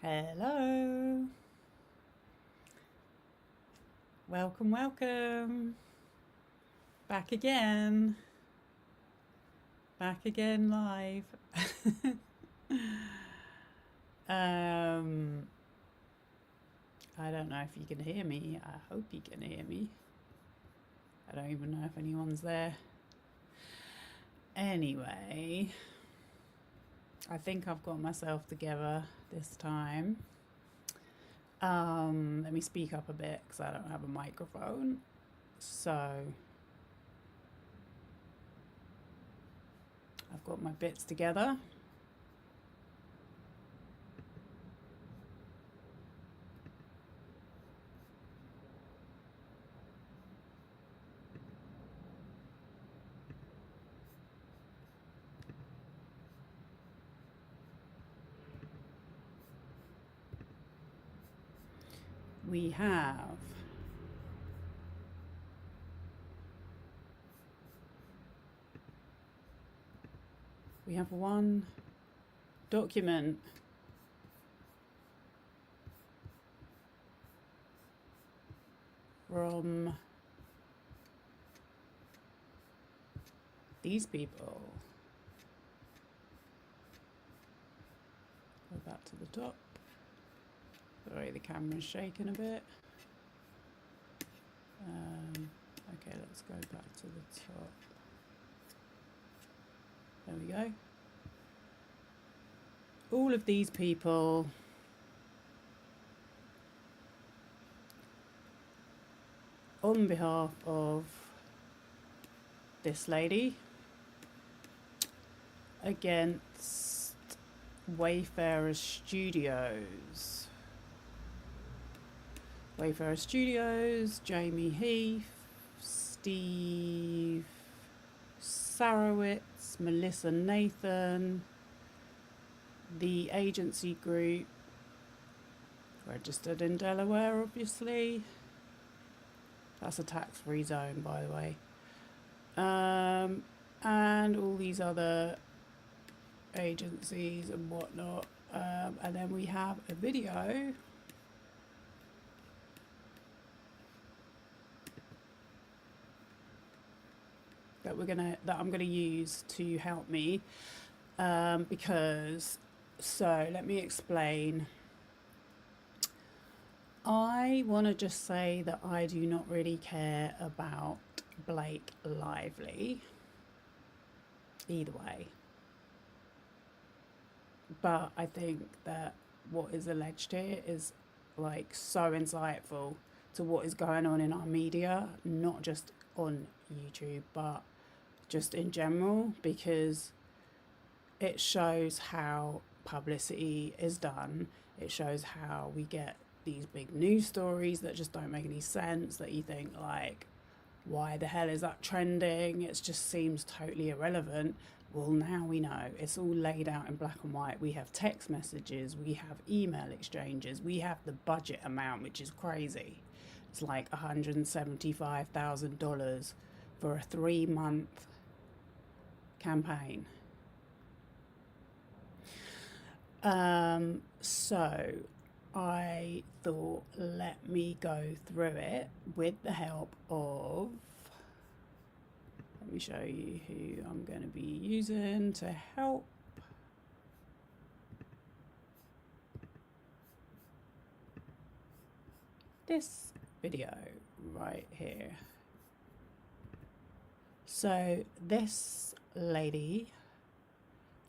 Hello. Welcome, welcome. Back again. Back again live. um I don't know if you can hear me. I hope you can hear me. I don't even know if anyone's there. Anyway, I think I've got myself together this time. Let me speak up a bit because I don't have a microphone. So I've got my bits together. We have one document from these people. Go back to the top. Sorry, the camera's shaking a bit. Okay, let's go back to the top. There we go. All of these people on behalf of this lady against Wayfarer Studios. Wayfarer Studios, Jamie Heath, Steve Sarowitz, Melissa Nathan, the agency group, registered in Delaware, obviously. That's a tax-free zone, by the way. And all these other agencies and whatnot. And then we have a video that I'm gonna use to help me, because let me explain. I want to just say that I do not really care about Blake Lively either way, but I think that what is alleged here is like so insightful to what is going on in our media, not just on YouTube but just in general, because it shows how publicity is done. It shows how we get these big news stories that just don't make any sense, that you think like, why the hell is that trending? It just seems totally irrelevant. Well, now we know. It's all laid out in black and white. We have text messages, we have email exchanges, we have the budget amount, which is crazy. It's like $175,000 for a 3-month campaign. So I thought, let me go through it with the help of, let me show you who I'm going to be using to help. This video right here. So this lady,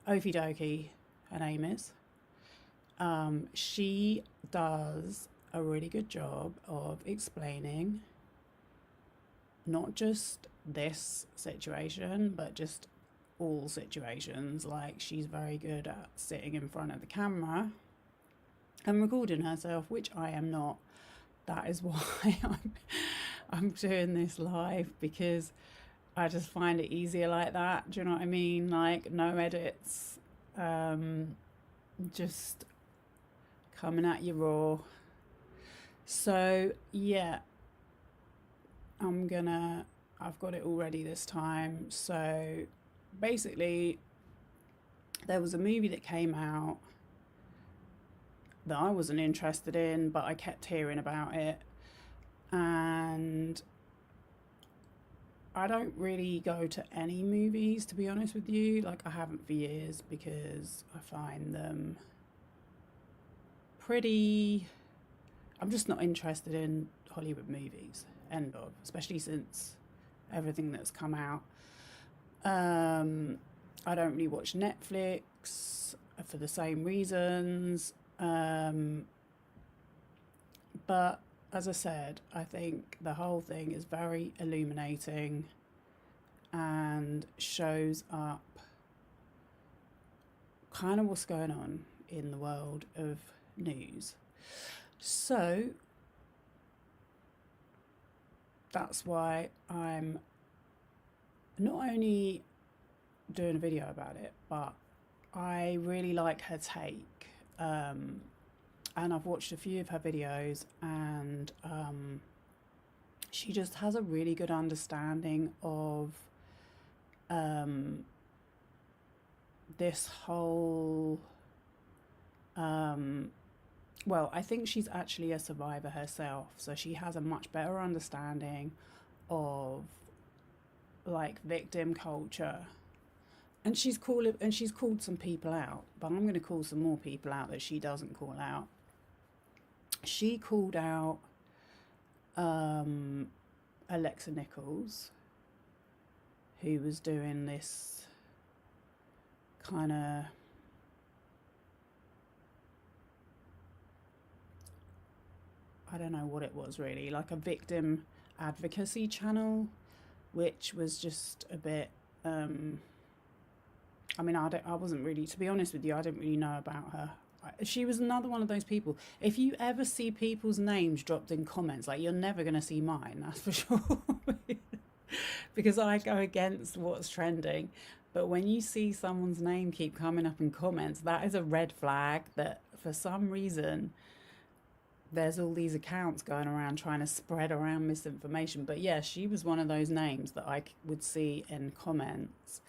Okie Dokie, her name is, she does a really good job of explaining not just this situation, but just all situations. Like, she's very good at sitting in front of the camera and recording herself, which I am not. That is why I'm doing this live, because I just find it easier like that. Do you know what I mean? Like, no edits, just coming at you raw. So yeah, I've got it all ready this time. So basically, there was a movie that came out that I wasn't interested in, but I kept hearing about it. And I don't really go to any movies, to be honest with you. Like, I haven't for years, because I find them pretty. I'm just not interested in Hollywood movies, end of, especially since everything that's come out. I don't really watch Netflix for the same reasons. But as I said, I think the whole thing is very illuminating and shows up kind of what's going on in the world of news. So that's why I'm not only doing a video about it, but I really like her take. And I've watched a few of her videos, and she just has a really good understanding of this whole. Well, I think she's actually a survivor herself, so she has a much better understanding of like victim culture. And she's called some people out, but I'm going to call some more people out that she doesn't call out. She called out Alexa Nichols, who was doing this kind of I don't know what it was really, like a victim advocacy channel, which was just a bit. I mean, I wasn't really, to be honest with you, I didn't really know about her. She was another one of those people. If you ever see people's names dropped in comments, like, you're never going to see mine, that's for sure. Because I go against what's trending. But when you see someone's name keep coming up in comments, that is a red flag that for some reason there's all these accounts going around trying to spread around misinformation. But yeah, she was one of those names that I would see in comments.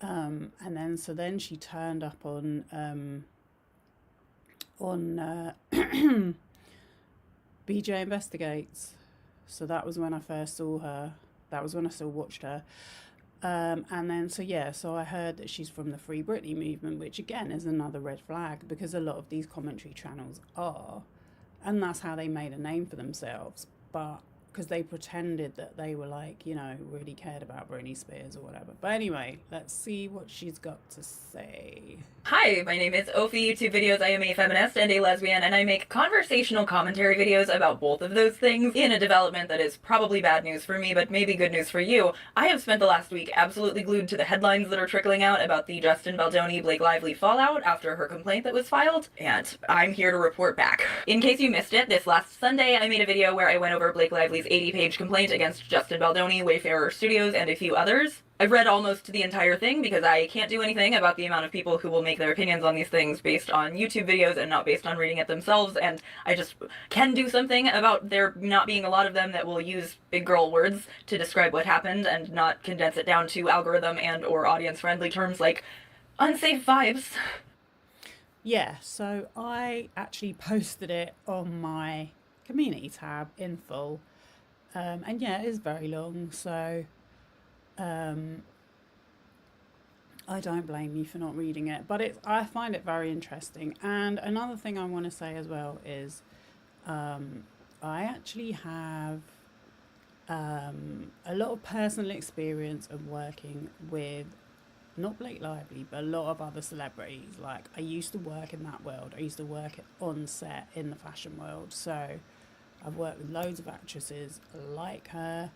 And then she turned up on BJ Investigates. So that was when I first saw her. That was when I still watched her. So I heard that she's from the Free Britney movement, which again is another red flag, because a lot of these commentary channels are, and that's how they made a name for themselves. But because they pretended that they were like, really cared about Britney Spears or whatever. But anyway, let's see what she's got to say. Hi, my name is Ophi. YouTube videos, I am a feminist and a lesbian, and I make conversational commentary videos about both of those things in a development that is probably bad news for me, but maybe good news for you. I have spent the last week absolutely glued to the headlines that are trickling out about the Justin Baldoni Blake Lively fallout after her complaint that was filed, and I'm here to report back. In case you missed it, this last Sunday I made a video where I went over Blake Lively's 80-page complaint against Justin Baldoni, Wayfarer Studios, and a few others. I've read almost the entire thing because I can't do anything about the amount of people who will make their opinions on these things based on YouTube videos and not based on reading it themselves, and I just can do something about there not being a lot of them that will use big girl words to describe what happened and not condense it down to algorithm and or audience-friendly terms like unsafe vibes. Yeah, so I actually posted it on my community tab in full. And yeah, it is very long, so I don't blame you for not reading it, but I find it very interesting. And another thing I want to say as well is I actually have a lot of personal experience of working with not Blake Lively, but a lot of other celebrities. Like, I used to work in that world. I used to work on set in the fashion world, so I've worked with loads of actresses like her,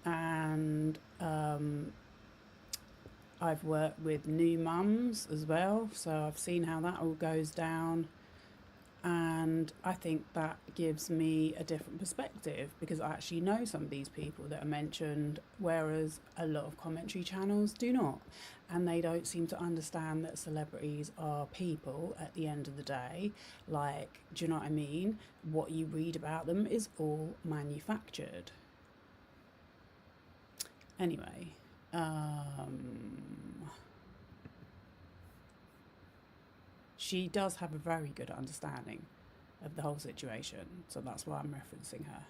and I've worked with new mums as well, so I've seen how that all goes down, and I think that gives me a different perspective because I actually know some of these people that are mentioned, whereas a lot of commentary channels do not, and they don't seem to understand that celebrities are people at the end of the day. Like, do you know what I mean? What you read about them is all manufactured. Anyway, she does have a very good understanding of the whole situation. So that's why I'm referencing her.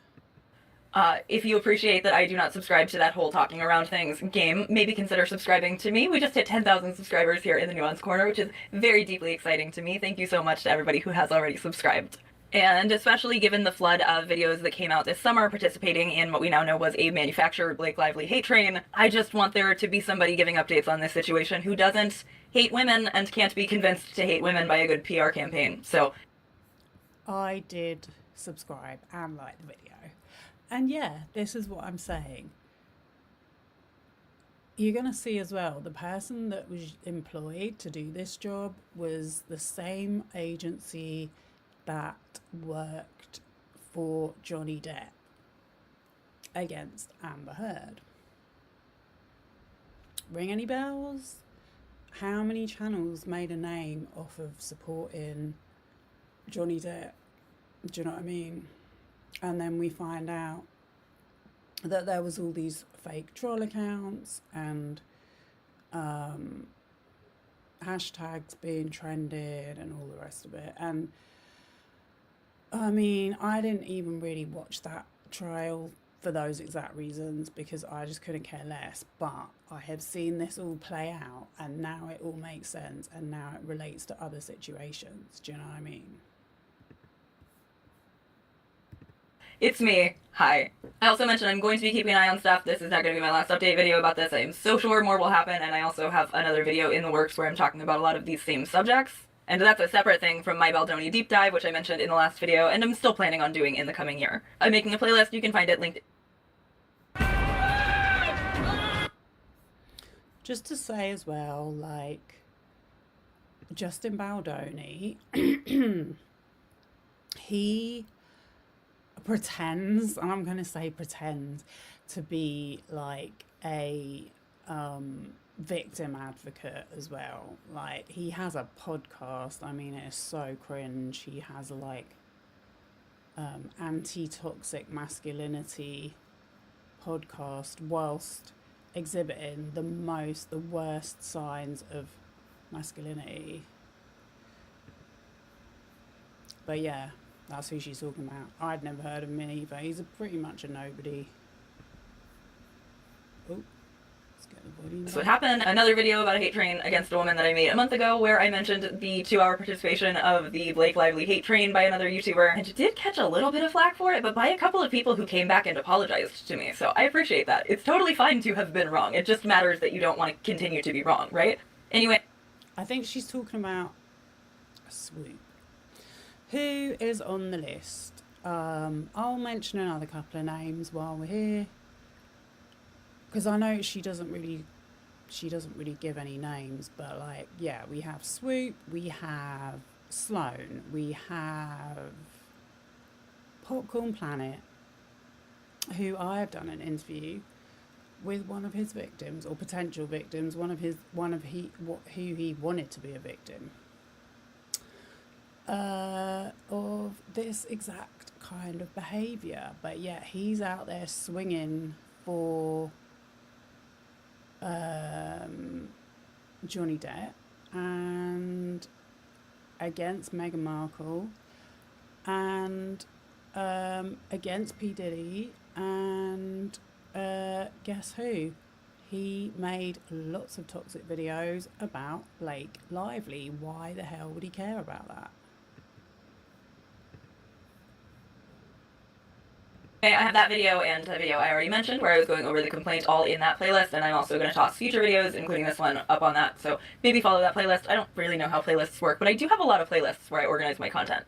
If you appreciate that I do not subscribe to that whole talking around things game, maybe consider subscribing to me. We just hit 10,000 subscribers here in the Nuance Corner, which is very deeply exciting to me. Thank you so much to everybody who has already subscribed. And especially given the flood of videos that came out this summer participating in what we now know was a manufactured Blake Lively hate train, I just want there to be somebody giving updates on this situation who doesn't hate women and can't be convinced to hate women by a good PR campaign. So I did subscribe and like the video. And yeah, this is what I'm saying. You're going to see as well, the person that was employed to do this job was the same agency that worked for Johnny Depp against Amber Heard. Ring any bells? How many channels made a name off of supporting Johnny Depp? Do you know what I mean? And then we find out that there was all these fake troll accounts and hashtags being trended and all the rest of it. And I mean, I didn't even really watch that trial for those exact reasons because I just couldn't care less. But I have seen this all play out and now it all makes sense and now it relates to other situations. Do you know what I mean? It's me. Hi. I also mentioned I'm going to be keeping an eye on stuff. This is not going to be my last update video about this. I am so sure more will happen, and I also have another video in the works where I'm talking about a lot of these same subjects. And that's a separate thing from my Baldoni deep dive, which I mentioned in the last video, and I'm still planning on doing in the coming year. I'm making a playlist. You can find it linked. Just to say as well, like, Justin Baldoni, he pretends, and I'm going to say pretends, to be like a victim advocate as well. Like, he has a podcast. I mean, it is so cringe. He has like anti-toxic masculinity podcast whilst exhibiting the worst signs of masculinity. But yeah, that's who she's talking about. I'd never heard of him either. He's pretty much a nobody. Oh, let's get the volume back. So what happened, another video about a hate train against a woman that I made a month ago where I mentioned the 2-hour participation of the Blake Lively hate train by another YouTuber, and it did catch a little bit of flack for it, but by a couple of people who came back and apologized to me, so I appreciate that. It's totally fine to have been wrong. It just matters that you don't want to continue to be wrong, right? Anyway. I think she's talking about Swoop, who is on the list. I'll mention another couple of names while we're here, because I know she doesn't really give any names, but like, yeah, we have Swoop, we have Sloan, we have Popcorn Planet, who I have done an interview with one of his victims or potential victims, who he wanted to be a victim of this exact kind of behaviour. But yet he's out there swinging for Johnny Depp and against Meghan Markle and against P. Diddy, and guess who? He made lots of toxic videos about Blake Lively. Why the hell would he care about that? Okay, I have that video and the video I already mentioned where I was going over the complaint all in that playlist, and I'm also going to toss future videos, including this one, up on that, so maybe follow that playlist. I don't really know how playlists work, but I do have a lot of playlists where I organize my content.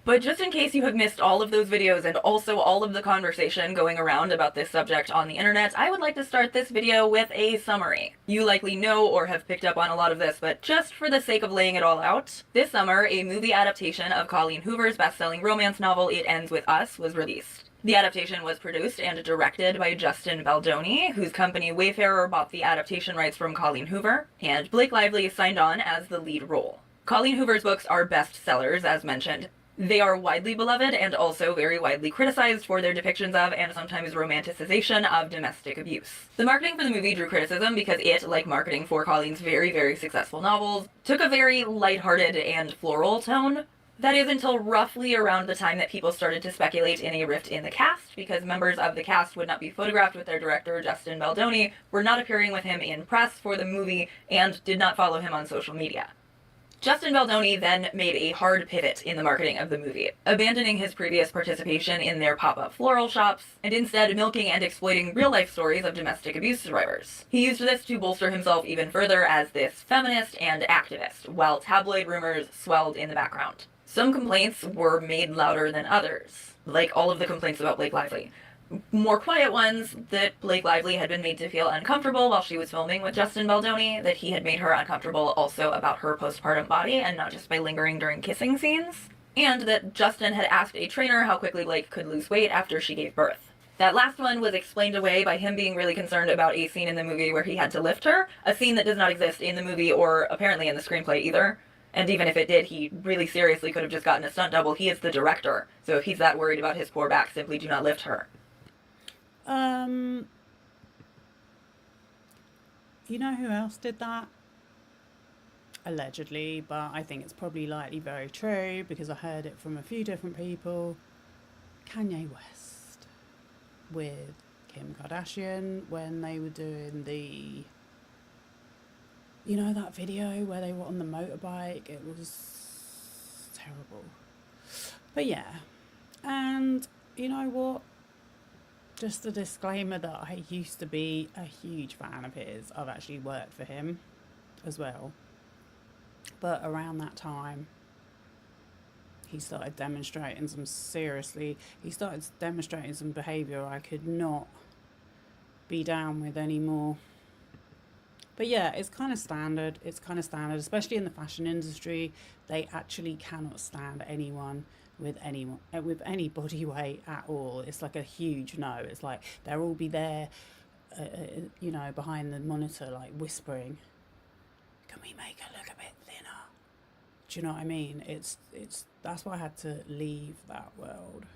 But just in case you have missed all of those videos and also all of the conversation going around about this subject on the internet, I would like to start this video with a summary. You likely know or have picked up on a lot of this, but just for the sake of laying it all out, this summer, a movie adaptation of Colleen Hoover's best-selling romance novel It Ends With Us was released. The adaptation was produced and directed by Justin Baldoni, whose company Wayfarer bought the adaptation rights from Colleen Hoover, and Blake Lively signed on as the lead role. Colleen Hoover's books are bestsellers, as mentioned, They are widely beloved and also very widely criticized for their depictions of and sometimes romanticization of domestic abuse. The marketing for the movie drew criticism because it, like marketing for Colleen's very, very successful novels, took a very lighthearted and floral tone. That is until roughly around the time that people started to speculate in a rift in the cast, because members of the cast would not be photographed with their director, Justin Baldoni, were not appearing with him in press for the movie, and did not follow him on social media. Justin Baldoni then made a hard pivot in the marketing of the movie, abandoning his previous participation in their pop-up floral shops, and instead milking and exploiting real-life stories of domestic abuse survivors. He used this to bolster himself even further as this feminist and activist, while tabloid rumors swelled in the background. Some complaints were made louder than others, like all of the complaints about Blake Lively. More quiet ones, that Blake Lively had been made to feel uncomfortable while she was filming with Justin Baldoni, that he had made her uncomfortable also about her postpartum body and not just by lingering during kissing scenes, and that Justin had asked a trainer how quickly Blake could lose weight after she gave birth. That last one was explained away by him being really concerned about a scene in the movie where he had to lift her, a scene that does not exist in the movie or apparently in the screenplay either. And even if it did, he really seriously could have just gotten a stunt double. He is the director, so if he's that worried about his poor back, simply do not lift her. You know who else did that? Allegedly, but I think it's probably likely very true because I heard it from a few different people. Kanye West with Kim Kardashian when they were doing the, you know, that video where they were on the motorbike. It was terrible. But yeah, and you know what? Just a disclaimer that I used to be a huge fan of his. I've actually worked for him as well. But around that time, he started demonstrating some behaviour I could not be down with anymore. But yeah, it's kind of standard, especially in the fashion industry. They actually cannot stand anyone with any body weight at all. It's like a huge no. It's like they'll all be there, behind the monitor, like whispering, "Can we make her look a bit thinner?" Do you know what I mean? It's that's why I had to leave that world.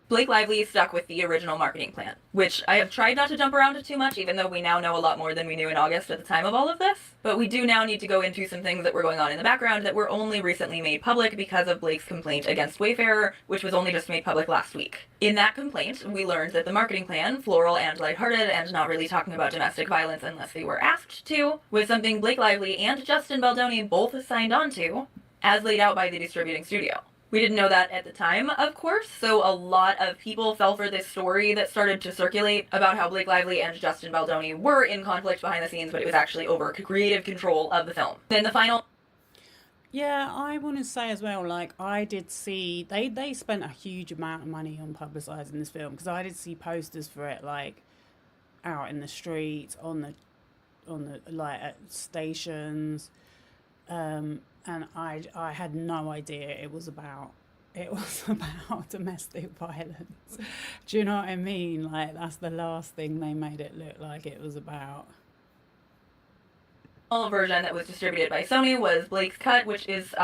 Blake Lively stuck with the original marketing plan, which I have tried not to jump around to too much, even though we now know a lot more than we knew in August at the time of all of this. But we do now need to go into some things that were going on in the background that were only recently made public because of Blake's complaint against Wayfarer, which was only just made public last week. In that complaint, we learned that the marketing plan, floral and lighthearted and not really talking about domestic violence unless they were asked to, was something Blake Lively and Justin Baldoni both signed on to, as laid out by the distributing studio. We didn't know that at the time, of course, so a lot of people fell for this story that started to circulate about how Blake Lively and Justin Baldoni were in conflict behind the scenes, but it was actually over creative control of the film. Then the final... Yeah, I want to say as well, like, I did see, they spent a huge amount of money on publicising this film, because I did see posters for it, like, out in the streets, on the like, at stations, and I had no idea it was about domestic violence. Do you know what I mean? Like, that's the last thing they made it look like it was about. Version that was distributed by Sony was Blake's cut, which is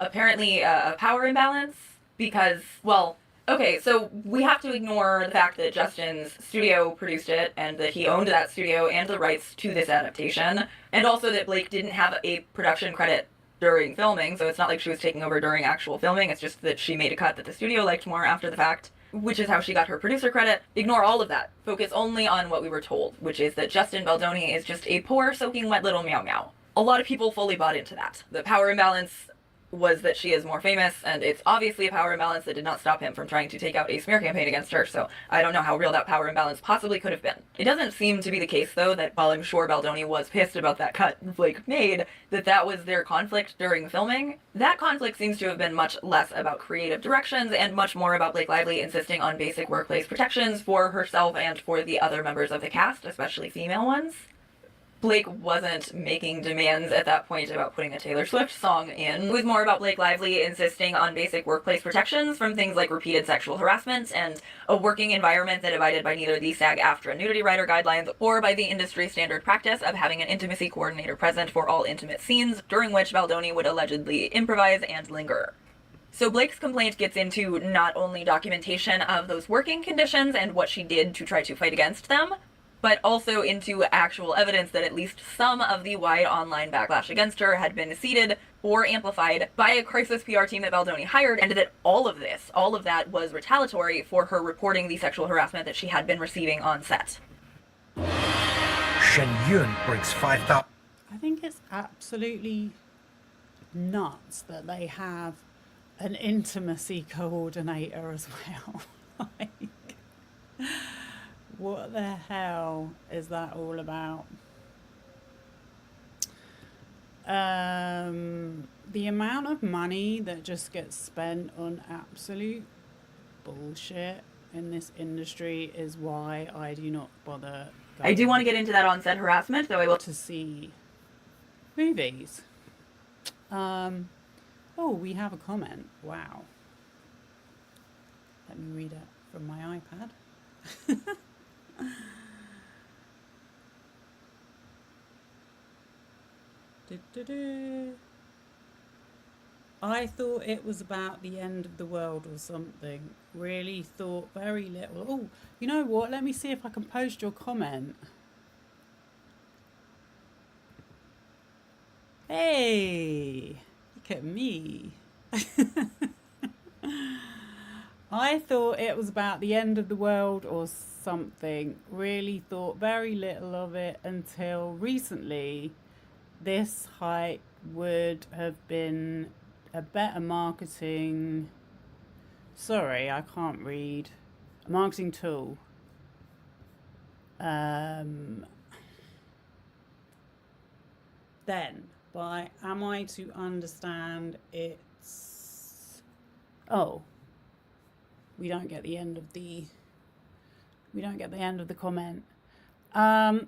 apparently a power imbalance because, well, okay, so we have to ignore the fact that Justin's studio produced it and that he owned that studio and the rights to this adaptation, and also that Blake didn't have a production credit during filming, so it's not like she was taking over during actual filming, it's just that she made a cut that the studio liked more after the fact, which is how she got her producer credit. Ignore all of that. Focus only on what we were told, which is that Justin Baldoni is just a poor, soaking wet little meow meow. A lot of people fully bought into that. The power imbalance was that she is more famous, and it's obviously a power imbalance that did not stop him from trying to take out a smear campaign against her, so I don't know how real that power imbalance possibly could have been. It doesn't seem to be the case, though, that while I'm sure Baldoni was pissed about that cut Blake made, that was their conflict during filming. That conflict seems to have been much less about creative directions and much more about Blake Lively insisting on basic workplace protections for herself and for the other members of the cast, especially female ones. Blake wasn't making demands at that point about putting a Taylor Swift song in. It was more about Blake Lively insisting on basic workplace protections from things like repeated sexual harassment and a working environment that abided by neither the SAG-AFTRA nudity rider guidelines or by the industry standard practice of having an intimacy coordinator present for all intimate scenes, during which Baldoni would allegedly improvise and linger. So Blake's complaint gets into not only documentation of those working conditions and what she did to try to fight against them, but also into actual evidence that at least some of the wide online backlash against her had been seeded or amplified by a crisis PR team that Baldoni hired, and that all of that was retaliatory for her reporting the sexual harassment that she had been receiving on set. Shen Yun brings 5,000. I think it's absolutely nuts that they have an intimacy coordinator as well. Like, what the hell is that all about? The amount of money that just gets spent on absolute bullshit in this industry is why I do not bother I do want to get into that on-set harassment, though I will to see movies. Oh, we have a comment. Wow. Let me read it from my iPad. I thought it was about the end of the world or something. Really thought very little. Oh, you know what? Let me see if I can post your comment. Hey, look at me. I thought it was about the end of the world or something. Really thought very little of it until recently. This hype would have been a better marketing... Sorry, I can't read. A marketing tool. Then, am I to understand it's... Oh, we don't get the end of the comment.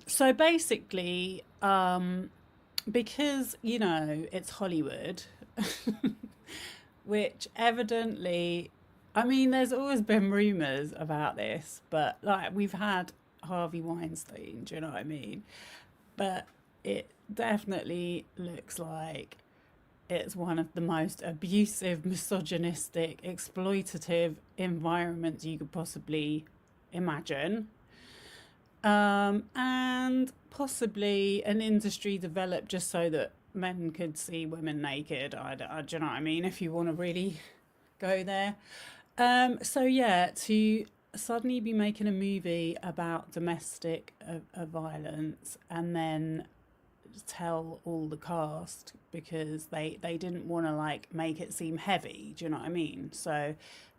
So basically, because, you know, it's Hollywood, which evidently, I mean, there's always been rumours about this, but like we've had Harvey Weinstein, do you know what I mean? But it definitely looks like it's one of the most abusive, misogynistic, exploitative environments you could possibly imagine. And possibly an industry developed just so that men could see women naked. Do you know what I mean? If you want to really go there. So yeah, to suddenly be making a movie about domestic violence and then tell all the cast because they didn't want to like make it seem heavy. Do you know what I mean? So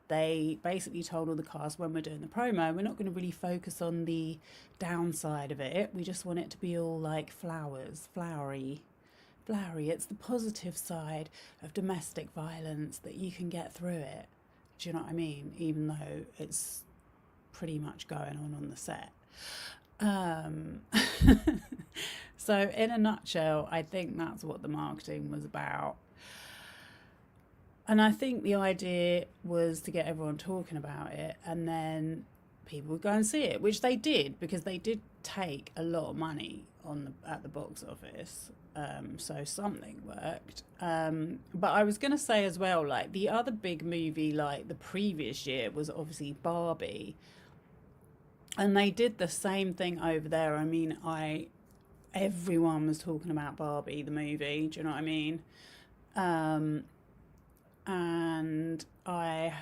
they basically told all the cast, when we're doing the promo, we're not going to really focus on the downside of it. We just want it to be all like flowers, flowery. It's the positive side of domestic violence that you can get through it. Do you know what I mean? Even though it's pretty much going on the set. So in a nutshell, I think that's what the marketing was about. And I think the idea was to get everyone talking about it, and then people would go and see it, which they did, because they did take a lot of money at the box office. So something worked. But I was going to say as well, like the other big movie like the previous year was obviously Barbie. And they did the same thing over there. I mean, everyone was talking about Barbie, the movie. Do you know what I mean? And I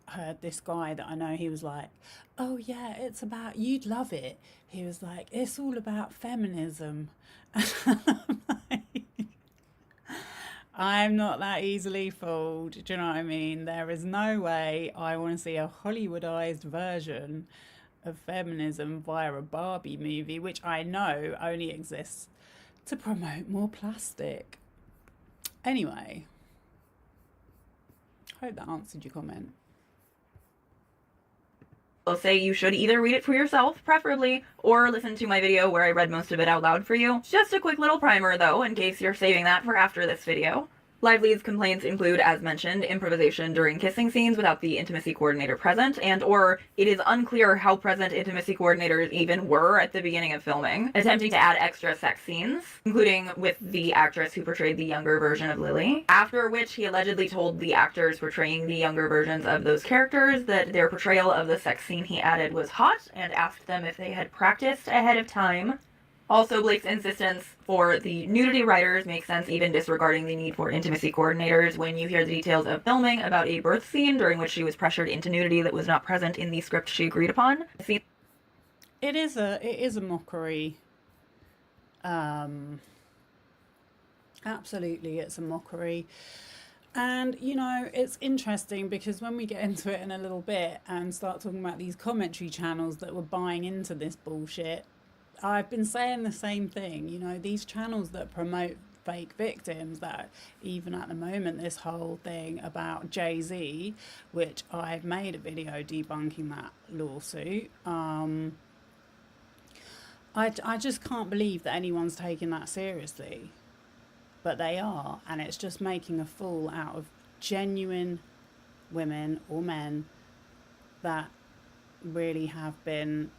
heard this guy that I know, he was like, oh yeah, it's about, you'd love it. He was like, it's all about feminism. And I'm like, I'm not that easily fooled. Do you know what I mean? There is no way I want to see a Hollywoodized version of feminism via a Barbie movie, which I know only exists to promote more plastic. Anyway, hope that answered your comment. I'll say you should either read it for yourself, preferably, or listen to my video where I read most of it out loud for you. Just a quick little primer though, in case you're saving that for after this video. Lively's complaints include, as mentioned, improvisation during kissing scenes without the intimacy coordinator present, and or it is unclear how present intimacy coordinators even were at the beginning of filming, attempting to add extra sex scenes, including with the actress who portrayed the younger version of Lily, after which he allegedly told the actors portraying the younger versions of those characters that their portrayal of the sex scene he added was hot, and asked them if they had practiced ahead of time. Also, Blake's insistence for the nudity writers makes sense even disregarding the need for intimacy coordinators when you hear the details of filming about a birth scene during which she was pressured into nudity that was not present in the script she agreed upon. It is a mockery. Absolutely, it's a mockery. And, you know, it's interesting because when we get into it in a little bit and start talking about these commentary channels that were buying into this bullshit, I've been saying the same thing. You know, these channels that promote fake victims, that even at the moment, this whole thing about Jay-Z, which I've made a video debunking that lawsuit, I just can't believe that anyone's taking that seriously. But they are, and it's just making a fool out of genuine women or men that really have been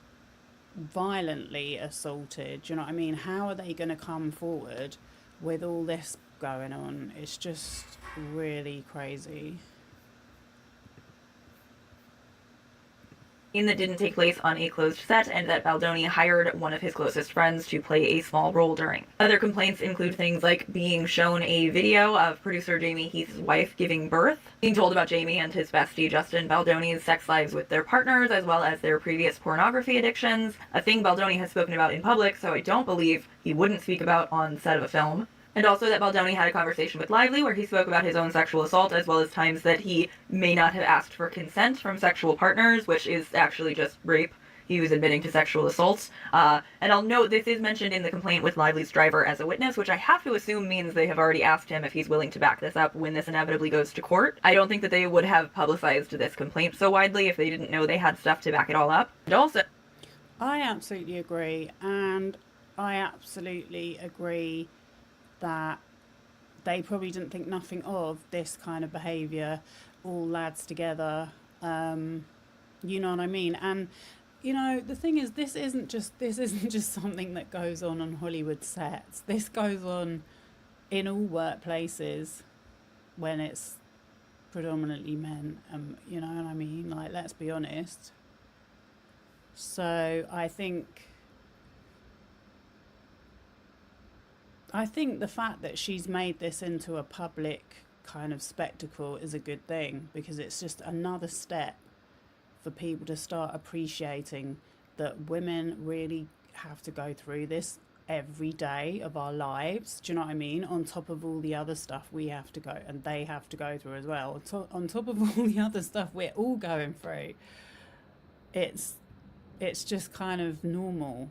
violently assaulted. Do you know what I mean? How are they going to come forward with all this going on? It's just really crazy. That didn't take place on a closed set, and that Baldoni hired one of his closest friends to play a small role during. Other complaints include things like being shown a video of producer Jamie Heath's wife giving birth, being told about Jamie and his bestie Justin Baldoni's sex lives with their partners, as well as their previous pornography addictions, a thing Baldoni has spoken about in public, so I don't believe he wouldn't speak about on set of a film. And also that Baldoni had a conversation with Lively where he spoke about his own sexual assault, as well as times that he may not have asked for consent from sexual partners, which is actually just rape. He was admitting to sexual assaults. And I'll note this is mentioned in the complaint with Lively's driver as a witness, which I have to assume means they have already asked him if he's willing to back this up when this inevitably goes to court. I don't think that they would have publicized this complaint so widely if they didn't know they had stuff to back it all up. And also, I absolutely agree, and I absolutely agree that they probably didn't think nothing of this kind of behaviour, all lads together, you know what I mean? And, you know, the thing is, this isn't just something that goes on Hollywood sets. This goes on in all workplaces when it's predominantly men, you know what I mean? Like, let's be honest. So I think the fact that she's made this into a public kind of spectacle is a good thing, because it's just another step for people to start appreciating that women really have to go through this every day of our lives. Do you know what I mean? On top of all the other stuff we have to go, and they have to go through as well. On top of all the other stuff we're all going through, it's just kind of normal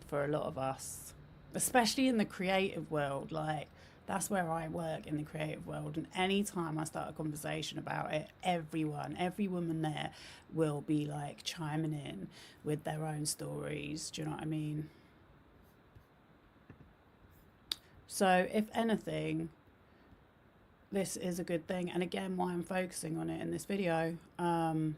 for a lot of us. Especially in the creative world, like that's where I work, in the creative world, and anytime I start a conversation about it, every woman there will be like chiming in with their own stories. Do you know what I mean? So if anything, this is a good thing, and again, why I'm focusing on it in this video. So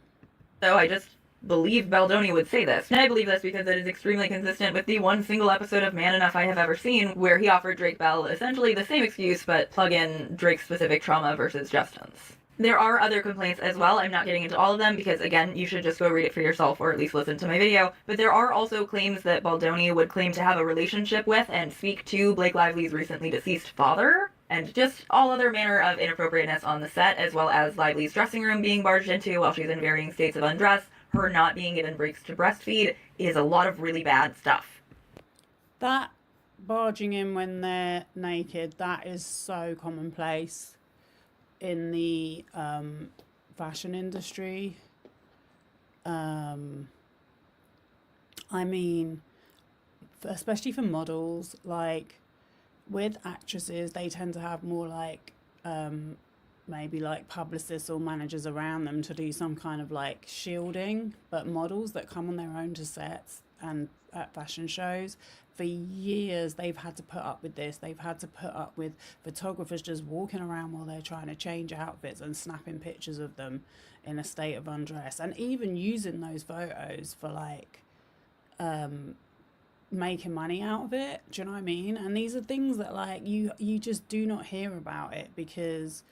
I just believe Baldoni would say this. And I believe this because it is extremely consistent with the one single episode of Man Enough I have ever seen, where he offered Drake Bell essentially the same excuse, but plug in Drake's specific trauma versus Justin's. There are other complaints as well. I'm not getting into all of them because, again, you should just go read it for yourself or at least listen to my video. But there are also claims that Baldoni would claim to have a relationship with and speak to Blake Lively's recently deceased father, and just all other manner of inappropriateness on the set, as well as Lively's dressing room being barged into while she's in varying states of undress, her not being given breaks to breastfeed, is a lot of really bad stuff. That barging in when they're naked, that is so commonplace in the fashion industry. I mean, especially for models, like with actresses, they tend to have more like maybe like publicists or managers around them to do some kind of like shielding, but models that come on their own to sets and at fashion shows, for years they've had to put up with this. They've had to put up with photographers just walking around while they're trying to change outfits and snapping pictures of them in a state of undress, and even using those photos for like making money out of it. Do you know what I mean? And these are things that like you just do not hear about it, because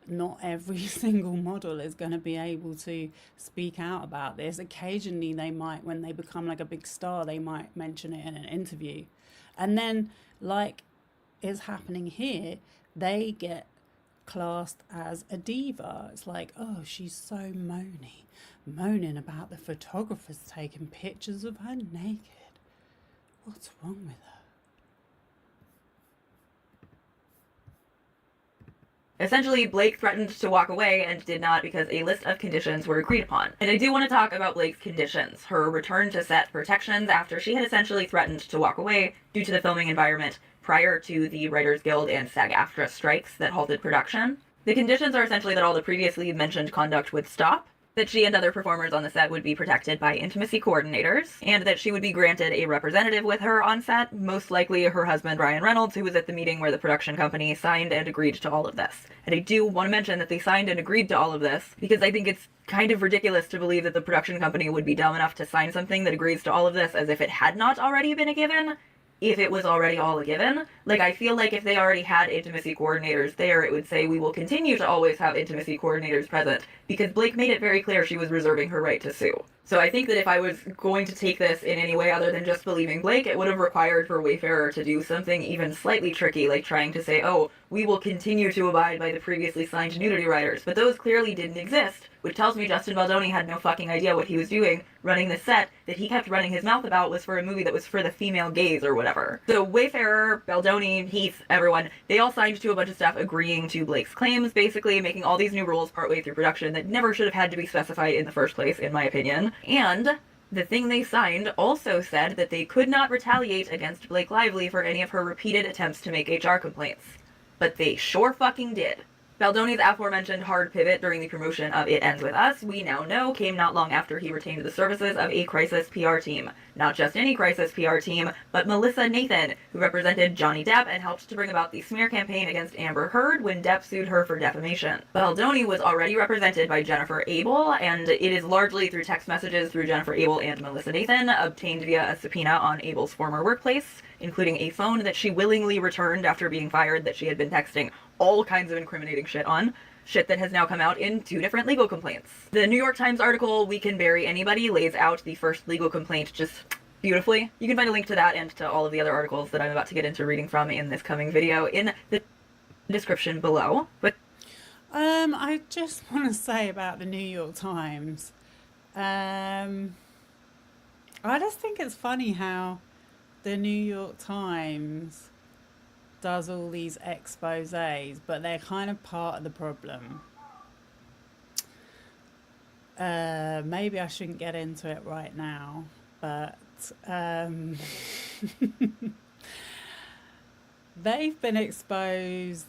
not every single model is going to be able to speak out about this. Occasionally they might, when they become like a big star, they might mention it in an interview, and then like is happening here, they get classed as a diva. It's like, oh, she's so moaning about the photographers taking pictures of her naked. What's wrong with her? Essentially, Blake threatened to walk away and did not because a list of conditions were agreed upon. And I do want to talk about Blake's conditions, her return to set protections after she had essentially threatened to walk away due to the filming environment prior to the Writers Guild and SAG-AFTRA strikes that halted production. The conditions are essentially that all the previously mentioned conduct would stop, that she and other performers on the set would be protected by intimacy coordinators, and that she would be granted a representative with her on set, most likely her husband Ryan Reynolds, who was at the meeting where the production company signed and agreed to all of this. And I do want to mention that they signed and agreed to all of this because I think it's kind of ridiculous to believe that the production company would be dumb enough to sign something that agrees to all of this as if it had not already been a given. If it was already all a given. Like, I feel like if they already had intimacy coordinators there, it would say we will continue to always have intimacy coordinators present, because Blake made it very clear she was reserving her right to sue. So I think that if I was going to take this in any way other than just believing Blake, it would have required for Wayfarer to do something even slightly tricky, like trying to say, oh, we will continue to abide by the previously signed nudity riders. But those clearly didn't exist, which tells me Justin Baldoni had no fucking idea what he was doing running this set that he kept running his mouth about was for a movie that was for the female gaze or whatever. So Wayfarer, Baldoni, Heath, everyone, they all signed to a bunch of stuff agreeing to Blake's claims, basically making all these new rules partway through production that never should have had to be specified in the first place, in my opinion. And the thing they signed also said that they could not retaliate against Blake Lively for any of her repeated attempts to make HR complaints. But they sure fucking did. Baldoni's aforementioned hard pivot during the promotion of It Ends With Us, we now know, came not long after he retained the services of a crisis PR team. Not just any crisis PR team, but Melissa Nathan, who represented Johnny Depp and helped to bring about the smear campaign against Amber Heard when Depp sued her for defamation. Baldoni was already represented by Jennifer Abel, and it is largely through text messages through Jennifer Abel and Melissa Nathan, obtained via a subpoena on Abel's former workplace, including a phone that she willingly returned after being fired that she had been texting all kinds of incriminating shit on. Shit that has now come out in 2 different legal complaints. The New York Times article, We Can Bury Anybody, lays out the first legal complaint just beautifully. You can find a link to that and to all of the other articles that I'm about to get into reading from in this coming video in the description below. But I just want to say about the New York Times, I just think it's funny how the New York Times does all these exposés, but they're kind of part of the problem. Maybe I shouldn't get into it right now, but they've been exposed,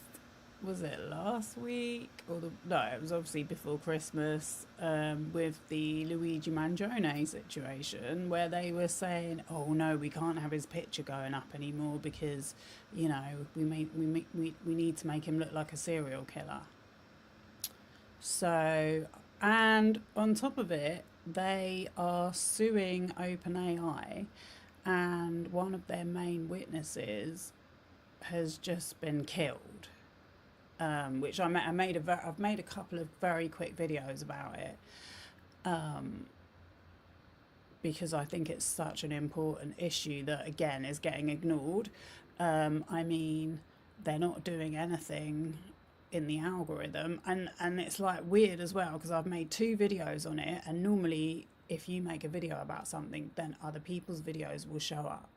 was it last week? No, it was obviously before Christmas, with the Luigi Mangione situation, where they were saying, oh no, we can't have his picture going up anymore because, you know, we need to make him look like a serial killer. So, and on top of it, they are suing OpenAI, and one of their main witnesses has just been killed. Which I've made a couple of very quick videos about it, because I think it's such an important issue that, again, is getting ignored. I mean, they're not doing anything in the algorithm, and it's like weird as well, because I've made 2 videos on it, and normally if you make a video about something, then other people's videos will show up,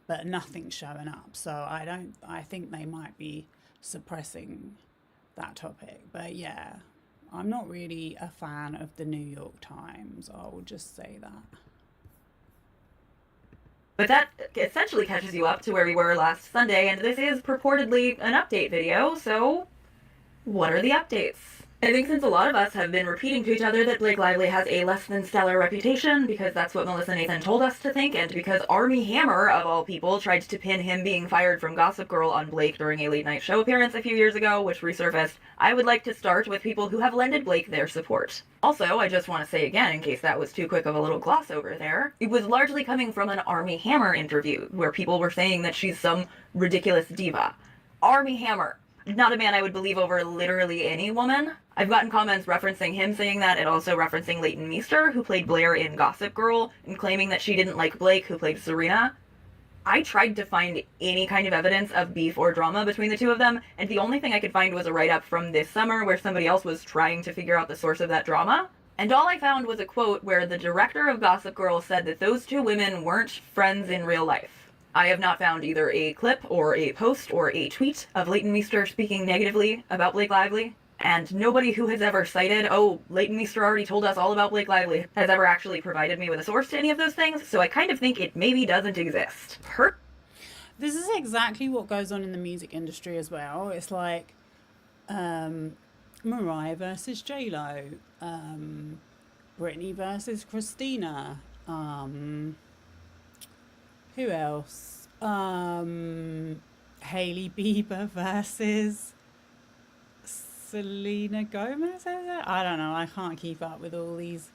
but nothing's showing up. So I think they might be suppressing that topic. But yeah, I'm not really a fan of the New York Times, I will just say that. But that essentially catches you up to where we were last Sunday, and this is purportedly an update video, so What are the updates? I think since a lot of us have been repeating to each other that Blake Lively has a less than stellar reputation because that's what Melissa Nathan told us to think, and because Armie Hammer, of all people, tried to pin him being fired from Gossip Girl on Blake during a late night show appearance a few years ago, which resurfaced, I would like to start with people who have lended Blake their support. Also, I just want to say again, in case that was too quick of a little gloss over there, it was largely coming from an Armie Hammer interview where people were saying that she's some ridiculous diva. Armie Hammer. Not a man I would believe over literally any woman. I've gotten comments referencing him saying that, and also referencing Leighton Meester, who played Blair in Gossip Girl, and claiming that she didn't like Blake, who played Serena. I tried to find any kind of evidence of beef or drama between the two of them, and the only thing I could find was a write-up from this summer where somebody else was trying to figure out the source of that drama. And all I found was a quote where the director of Gossip Girl said that those two women weren't friends in real life. I have not found either a clip or a post or a tweet of Leighton Meester speaking negatively about Blake Lively, and nobody who has ever cited, oh, Leighton Meester already told us all about Blake Lively, has ever actually provided me with a source to any of those things, so I kind of think it maybe doesn't exist. This is exactly what goes on in the music industry as well. It's like Mariah versus J-Lo, Britney versus Christina, who else? Hailey Bieber versus Selena Gomez, is it? I don't know. I can't keep up with all these.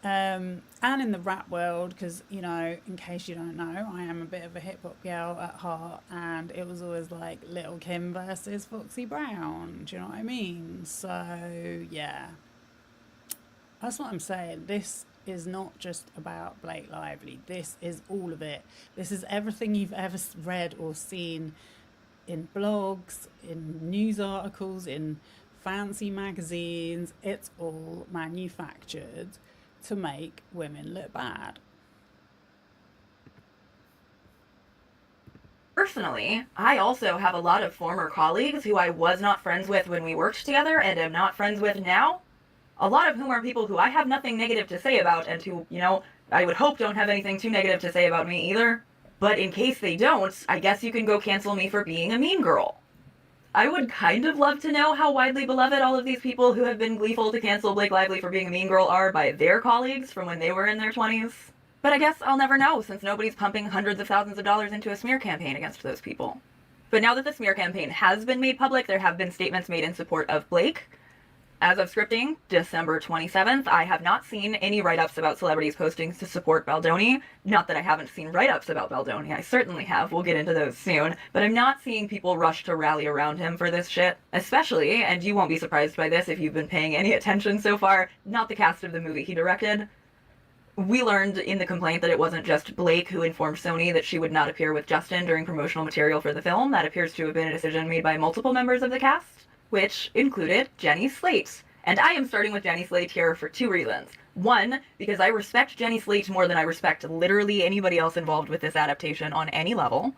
And in the rap world, because, you know, in case you don't know, I am a bit of a hip hop gal at heart, and it was always like Little Kim versus Foxy Brown. Do you know what I mean? So, yeah. That's what I'm saying. This is not just about Blake Lively. This is all of it. This is everything you've ever read or seen in blogs, in news articles, in fancy magazines. It's all manufactured to make women look bad. Personally, I also have a lot of former colleagues who I was not friends with when we worked together and am not friends with now. A lot of whom are people who I have nothing negative to say about, and who, you know, I would hope don't have anything too negative to say about me either. But in case they don't, I guess you can go cancel me for being a mean girl. I would kind of love to know how widely beloved all of these people who have been gleeful to cancel Blake Lively for being a mean girl are by their colleagues from when they were in their 20s. But I guess I'll never know, since nobody's pumping hundreds of thousands of dollars into a smear campaign against those people. But now that the smear campaign has been made public, there have been statements made in support of Blake. As of scripting, December 27th, I have not seen any write-ups about celebrities posting to support Baldoni. Not that I haven't seen write-ups about Baldoni, I certainly have, we'll get into those soon, but I'm not seeing people rush to rally around him for this shit. Especially, and you won't be surprised by this if you've been paying any attention so far, not the cast of the movie he directed. We learned in the complaint that it wasn't just Blake who informed Sony that she would not appear with Justin during promotional material for the film. That appears to have been a decision made by multiple members of the cast, which included Jenny Slate. And I am starting with Jenny Slate here for two reasons. One, because I respect Jenny Slate more than I respect literally anybody else involved with this adaptation on any level.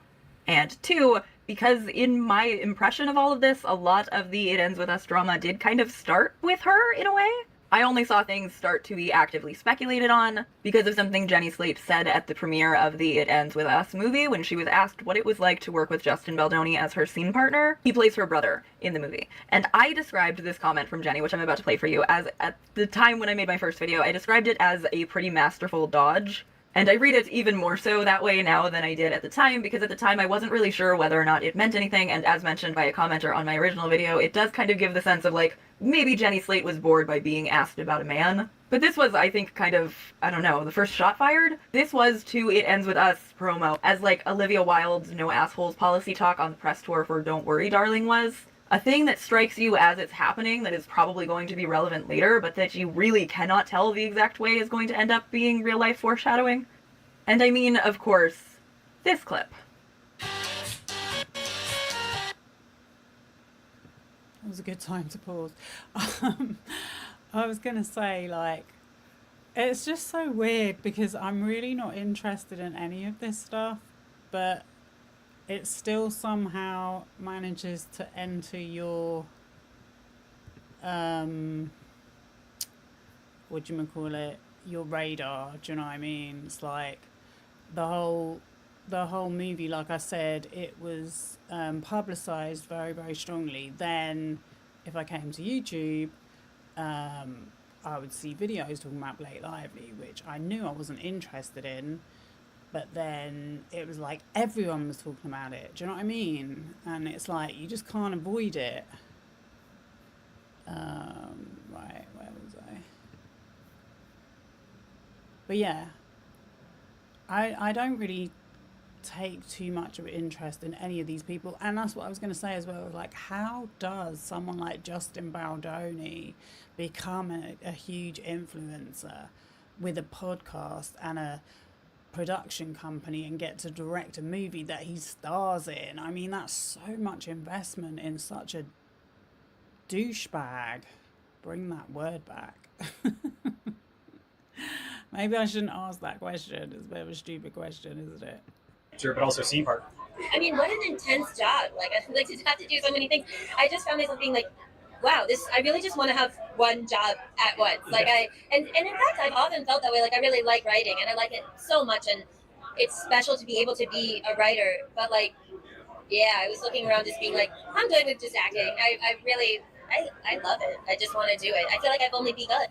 And two, because in my impression of all of this, a lot of the It Ends With Us drama did kind of start with her in a way. I only saw things start to be actively speculated on because of something Jenny Slate said at the premiere of the It Ends With Us movie when she was asked what it was like to work with Justin Baldoni as her scene partner. He plays her brother in the movie. And I described this comment from Jenny, which I'm about to play for you, as at the time when I made my first video, I described it as a pretty masterful dodge. And I read it even more so that way now than I did at the time, because at the time I wasn't really sure whether or not it meant anything, and as mentioned by a commenter on my original video, it does kind of give the sense of like, maybe Jenny Slate was bored by being asked about a man. But this was, I think, kind of, I don't know, the first shot fired? This was to It Ends With Us promo, as like Olivia Wilde's no assholes policy talk on the press tour for Don't Worry Darling was. A thing that strikes you as it's happening that is probably going to be relevant later, but that you really cannot tell the exact way is going to end up being real life foreshadowing. And I mean, of course, this clip. It was a good time to pause. I was going to say, like, it's just so weird because I'm really not interested in any of this stuff, but it still somehow manages to enter your, whatchamacallit, your radar, do you know what I mean? It's like the whole movie, like I said, it was publicized very, very strongly. Then if I came to YouTube, I would see videos talking about Blake Lively, which I knew I wasn't interested in, but then it was like everyone was talking about it. Do you know what I mean? And it's like you just can't avoid it. Right, where was I? But yeah, I don't really take too much of an interest in any of these people, and that's what I was going to say as well. Like, how does someone like Justin Baldoni become a huge influencer with a podcast and a production company and get to direct a movie that he stars in? I mean, that's so much investment in such a douchebag. Bring that word back. Maybe I shouldn't ask that question. It's a bit of a stupid question, isn't it? But also scene part. I mean, what an intense job! Like, I like to have to do so many things. I just found myself being like, wow, this. I really just want to have one job at once. Like and in fact, I've often felt that way. Like, I really like writing, and I like it so much, and it's special to be able to be a writer. But like, yeah, I was looking around, just being like, I'm good with just acting. I love it. I just want to do it. I feel like I've only begun.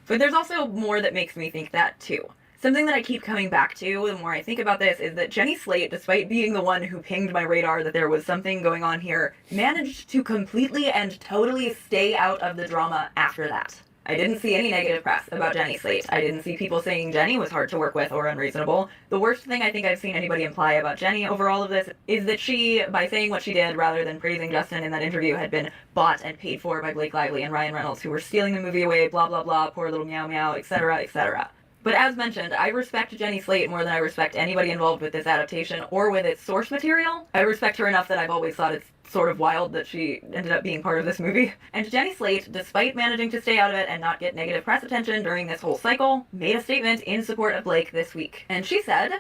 But there's also more that makes me think that too. Something that I keep coming back to the more I think about this is that Jenny Slate, despite being the one who pinged my radar that there was something going on here, managed to completely and totally stay out of the drama after that. I didn't see any negative press about Jenny Slate. I didn't see people saying Jenny was hard to work with or unreasonable. The worst thing I think I've seen anybody imply about Jenny over all of this is that she, by saying what she did rather than praising Justin in that interview, had been bought and paid for by Blake Lively and Ryan Reynolds, who were stealing the movie away, blah, blah, blah, poor little meow meow, etc., etc. But as mentioned, I respect Jenny Slate more than I respect anybody involved with this adaptation or with its source material. I respect her enough that I've always thought it's sort of wild that she ended up being part of this movie. And Jenny Slate, despite managing to stay out of it and not get negative press attention during this whole cycle, made a statement in support of Blake this week. And she said,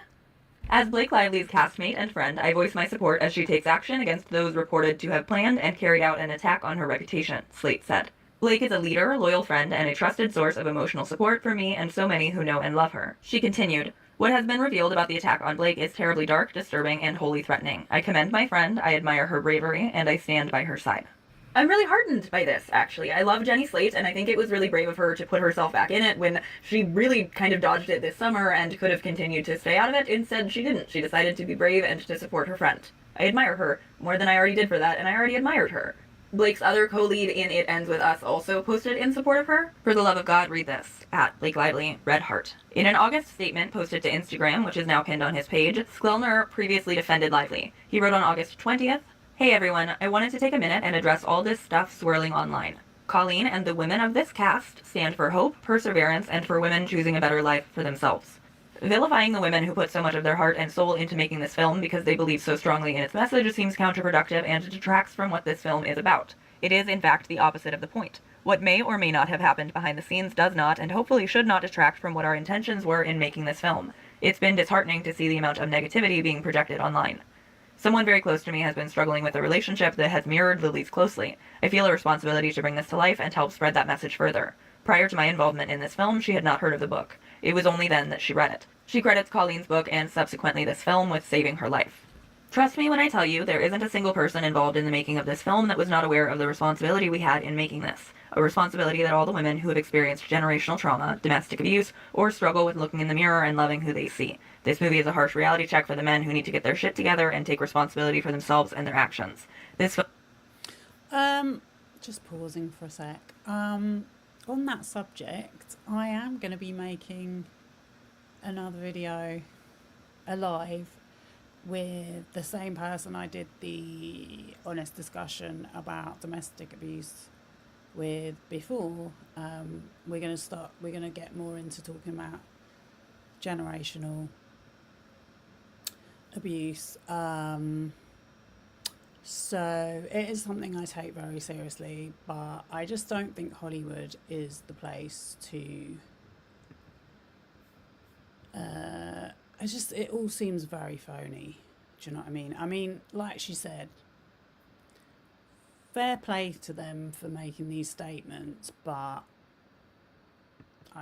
"As Blake Lively's castmate and friend, I voice my support as she takes action against those reported to have planned and carried out an attack on her reputation," Slate said. "Blake is a leader, loyal friend, and a trusted source of emotional support for me and so many who know and love her." She continued, "What has been revealed about the attack on Blake is terribly dark, disturbing, and wholly threatening. I commend my friend, I admire her bravery, and I stand by her side." I'm really heartened by this, actually. I love Jenny Slate, and I think it was really brave of her to put herself back in it when she really kind of dodged it this summer and could have continued to stay out of it. Instead, she didn't. She decided to be brave and to support her friend. I admire her more than I already did for that, and I already admired her. Blake's other co-lead in It Ends With Us also posted in support of her. For the love of God, read this. At Blake Lively, Red Heart. In an August statement posted to Instagram, which is now pinned on his page, Sklellner previously defended Lively. He wrote on August 20th, "Hey everyone, I wanted to take a minute and address all this stuff swirling online. Colleen and the women of this cast stand for hope, perseverance, and for women choosing a better life for themselves. Vilifying the women who put so much of their heart and soul into making this film because they believe so strongly in its message seems counterproductive and detracts from what this film is about. It is, in fact, the opposite of the point. What may or may not have happened behind the scenes does not, and hopefully should not, detract from what our intentions were in making this film. It's been disheartening to see the amount of negativity being projected online. Someone very close to me has been struggling with a relationship that has mirrored Lily's closely. I feel a responsibility to bring this to life and help spread that message further. Prior to my involvement in this film, she had not heard of the book. It was only then that she read it. She credits Colleen's book and subsequently this film with saving her life. Trust me when I tell you, there isn't a single person involved in the making of this film that was not aware of the responsibility we had in making this. A responsibility that all the women who have experienced generational trauma, domestic abuse, or struggle with looking in the mirror and loving who they see. This movie is a harsh reality check for the men who need to get their shit together and take responsibility for themselves and their actions. Just pausing for a sec. On that subject, I am going to be making another video alive with the same person I did the honest discussion about domestic abuse with before. We're going to get more into talking about generational abuse. So it is something I take very seriously, but I just don't think Hollywood is the place to it all seems very phony. Do you know what I mean? I mean, like she said, fair play to them for making these statements, but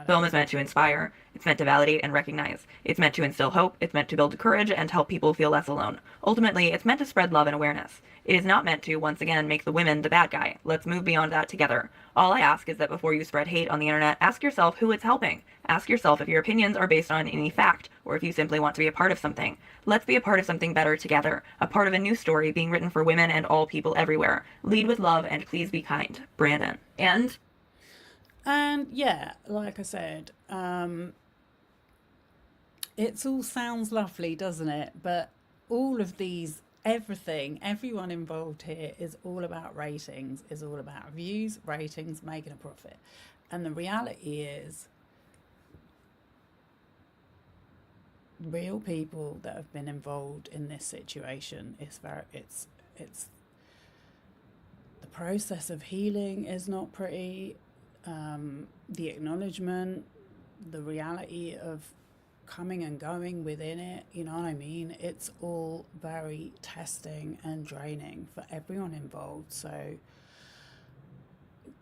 Film is meant to inspire. It's meant to validate and recognize. It's meant to instill hope. It's meant to build courage and help people feel less alone. Ultimately, it's meant to spread love and awareness. It is not meant to, once again, make the women the bad guy. Let's move beyond that together. All I ask is that before you spread hate on the internet, ask yourself who it's helping. Ask yourself if your opinions are based on any fact, or if you simply want to be a part of something. Let's be a part of something better together. A part of a new story being written for women and all people everywhere. Lead with love and please be kind. Brandon. And yeah, like I said, it all sounds lovely, doesn't it? But all of these, everyone involved here is all about ratings, is all about views, ratings, making a profit. And the reality is, real people that have been involved in this situation, it's the process of healing is not pretty. The acknowledgement, the reality of coming and going within it, you know what I mean? It's all very testing and draining for everyone involved. So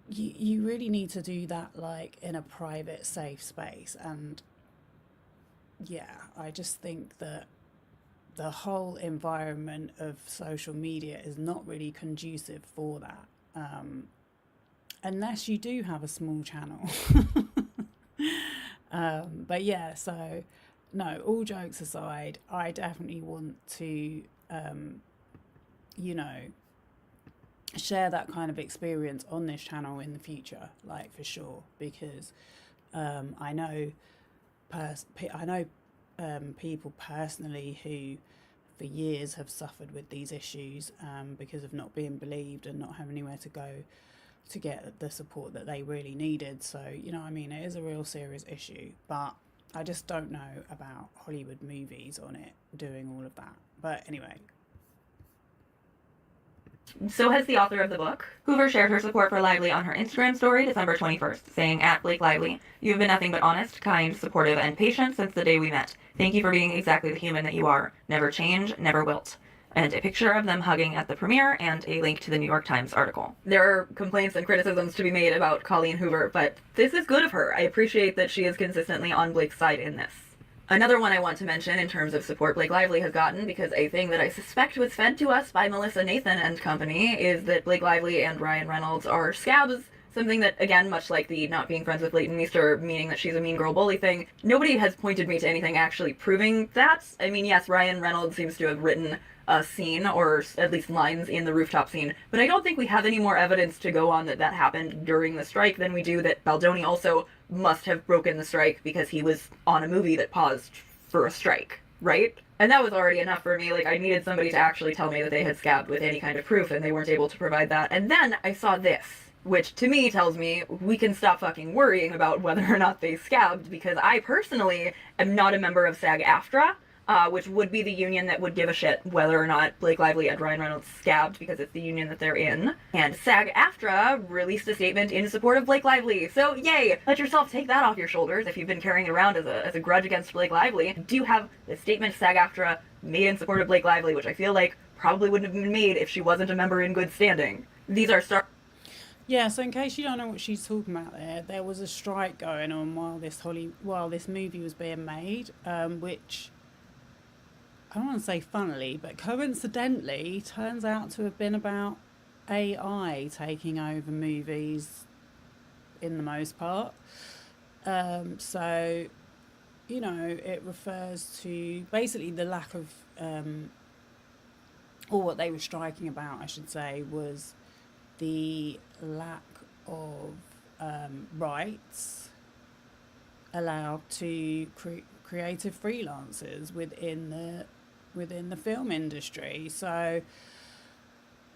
you really need to do that like in a private, safe space. And yeah, I just think that the whole environment of social media is not really conducive for that. Unless you do have a small channel. But yeah, so no, all jokes aside, I definitely want to, share that kind of experience on this channel in the future, like for sure, because I know people personally who for years have suffered with these issues because of not being believed and not having anywhere to go to get the support that they really needed. So, you know what I mean, it is a real serious issue, but I just don't know about Hollywood movies on it doing all of that. But anyway. So has the author of the book. Hoover shared her support for Lively on her Instagram story December 21st, saying, @BlakeLively, you have been nothing but honest, kind, supportive, and patient since the day we met. Thank you for being exactly the human that you are. Never change, never wilt. And a picture of them hugging at the premiere and a link to the New York Times article. There are complaints and criticisms to be made about Colleen Hoover, but this is good of her. I appreciate that she is consistently on Blake's side in this. Another one I want to mention in terms of support Blake Lively has gotten, because a thing that I suspect was fed to us by Melissa Nathan and company, is that Blake Lively and Ryan Reynolds are scabs. Something that, again, much like the not being friends with Leighton Meester, meaning that she's a mean girl bully thing, nobody has pointed me to anything actually proving that. I mean, yes, Ryan Reynolds seems to have written a scene, or at least lines in the rooftop scene, but I don't think we have any more evidence to go on that that happened during the strike than we do that Baldoni also must have broken the strike because he was on a movie that paused for a strike, right? And that was already enough for me. Like, I needed somebody to actually tell me that they had scabbed with any kind of proof, and they weren't able to provide that. And then I saw this, which to me tells me we can stop fucking worrying about whether or not they scabbed, because I personally am not a member of SAG-AFTRA, which would be the union that would give a shit whether or not Blake Lively and Ryan Reynolds scabbed, because it's the union that they're in. And SAG-AFTRA released a statement in support of Blake Lively. So yay! Let yourself take that off your shoulders if you've been carrying it around as a grudge against Blake Lively. Do you have the statement SAG-AFTRA made in support of Blake Lively, which I feel like probably wouldn't have been made if she wasn't a member in good standing. These are Yeah, so in case you don't know what she's talking about there was a strike going on while this movie was being made, which I don't want to say funnily, but coincidentally turns out to have been about AI taking over movies in the most part. So, you know, it refers to basically the lack of, or what they were striking about, I should say, was the lack of rights allowed to creative freelancers within the film industry. So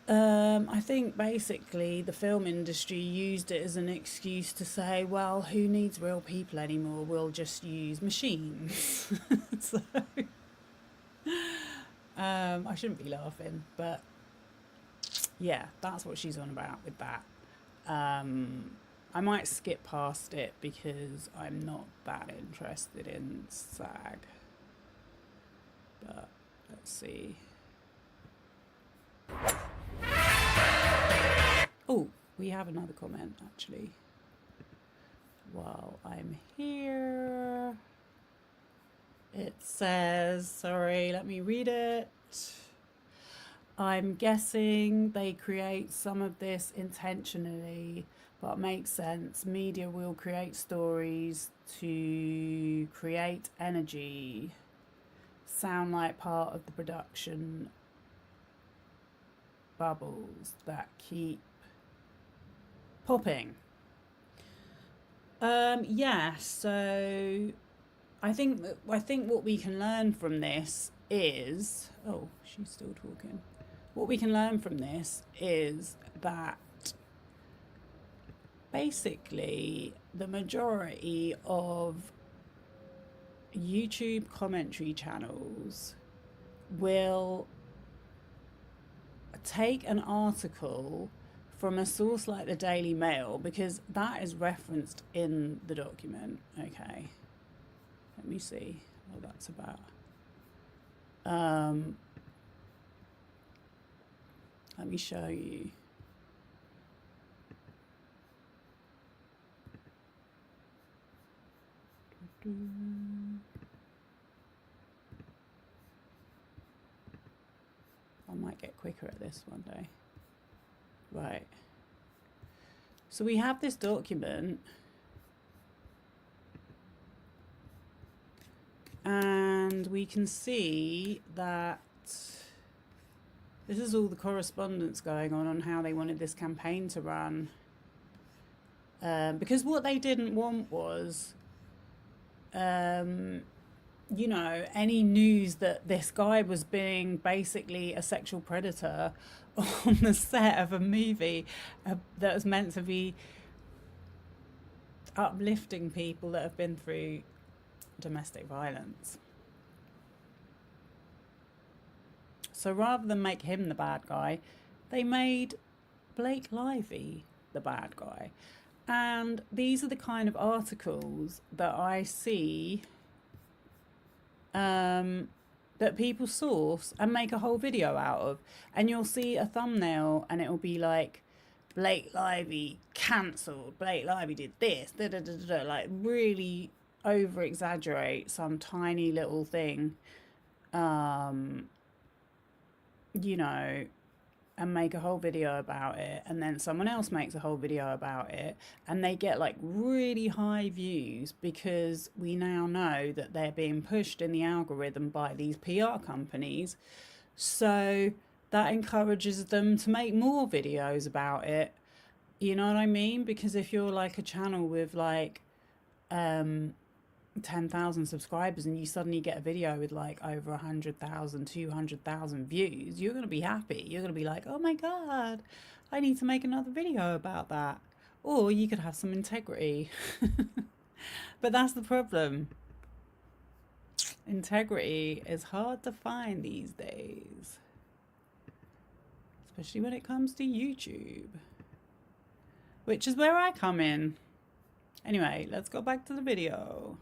I think basically the film industry used it as an excuse to say, well, who needs real people anymore? We'll just use machines. So I shouldn't be laughing, but yeah, that's what she's on about with that. I might skip past it because I'm not that interested in SAG. But let's see. Oh, we have another comment actually. while I'm here. It says, sorry, let me read it. I'm guessing they create some of this intentionally, but makes sense. Media will create stories to create energy, sound like part of the production bubbles that keep popping. Yeah, so I think what we can learn from this is, oh, she's still talking. What we can learn from this is that basically the majority of YouTube commentary channels will take an article from a source like the Daily Mail, because that is referenced in the document. Okay, let me see what that's about. Let me show you. I might get quicker at this one day. Right. So we have this document, and we can see that this is all the correspondence going on how they wanted this campaign to run. Because what they didn't want was, you know, any news that this guy was being basically a sexual predator on the set of a movie that was meant to be uplifting people that have been through domestic violence. So rather than make him the bad guy, they made Blake Lively the bad guy. And these are the kind of articles that I see that people source and make a whole video out of. And you'll see a thumbnail and it'll be like, Blake Lively cancelled, Blake Lively did this, da, da, da, da, da, like really over exaggerate some tiny little thing, you know, and make a whole video about it, and then someone else makes a whole video about it, and they get like really high views because we now know that they're being pushed in the algorithm by these PR companies. So that encourages them to make more videos about it. You know what I mean? Because if you're like a channel with like 10,000 subscribers and you suddenly get a video with like over 100,000, 200,000 views, you're going to be happy. You're going to be like, oh my God, I need to make another video about that. Or you could have some integrity. But that's the problem. Integrity is hard to find these days, especially when it comes to YouTube, which is where I come in. Anyway, let's go back to the video.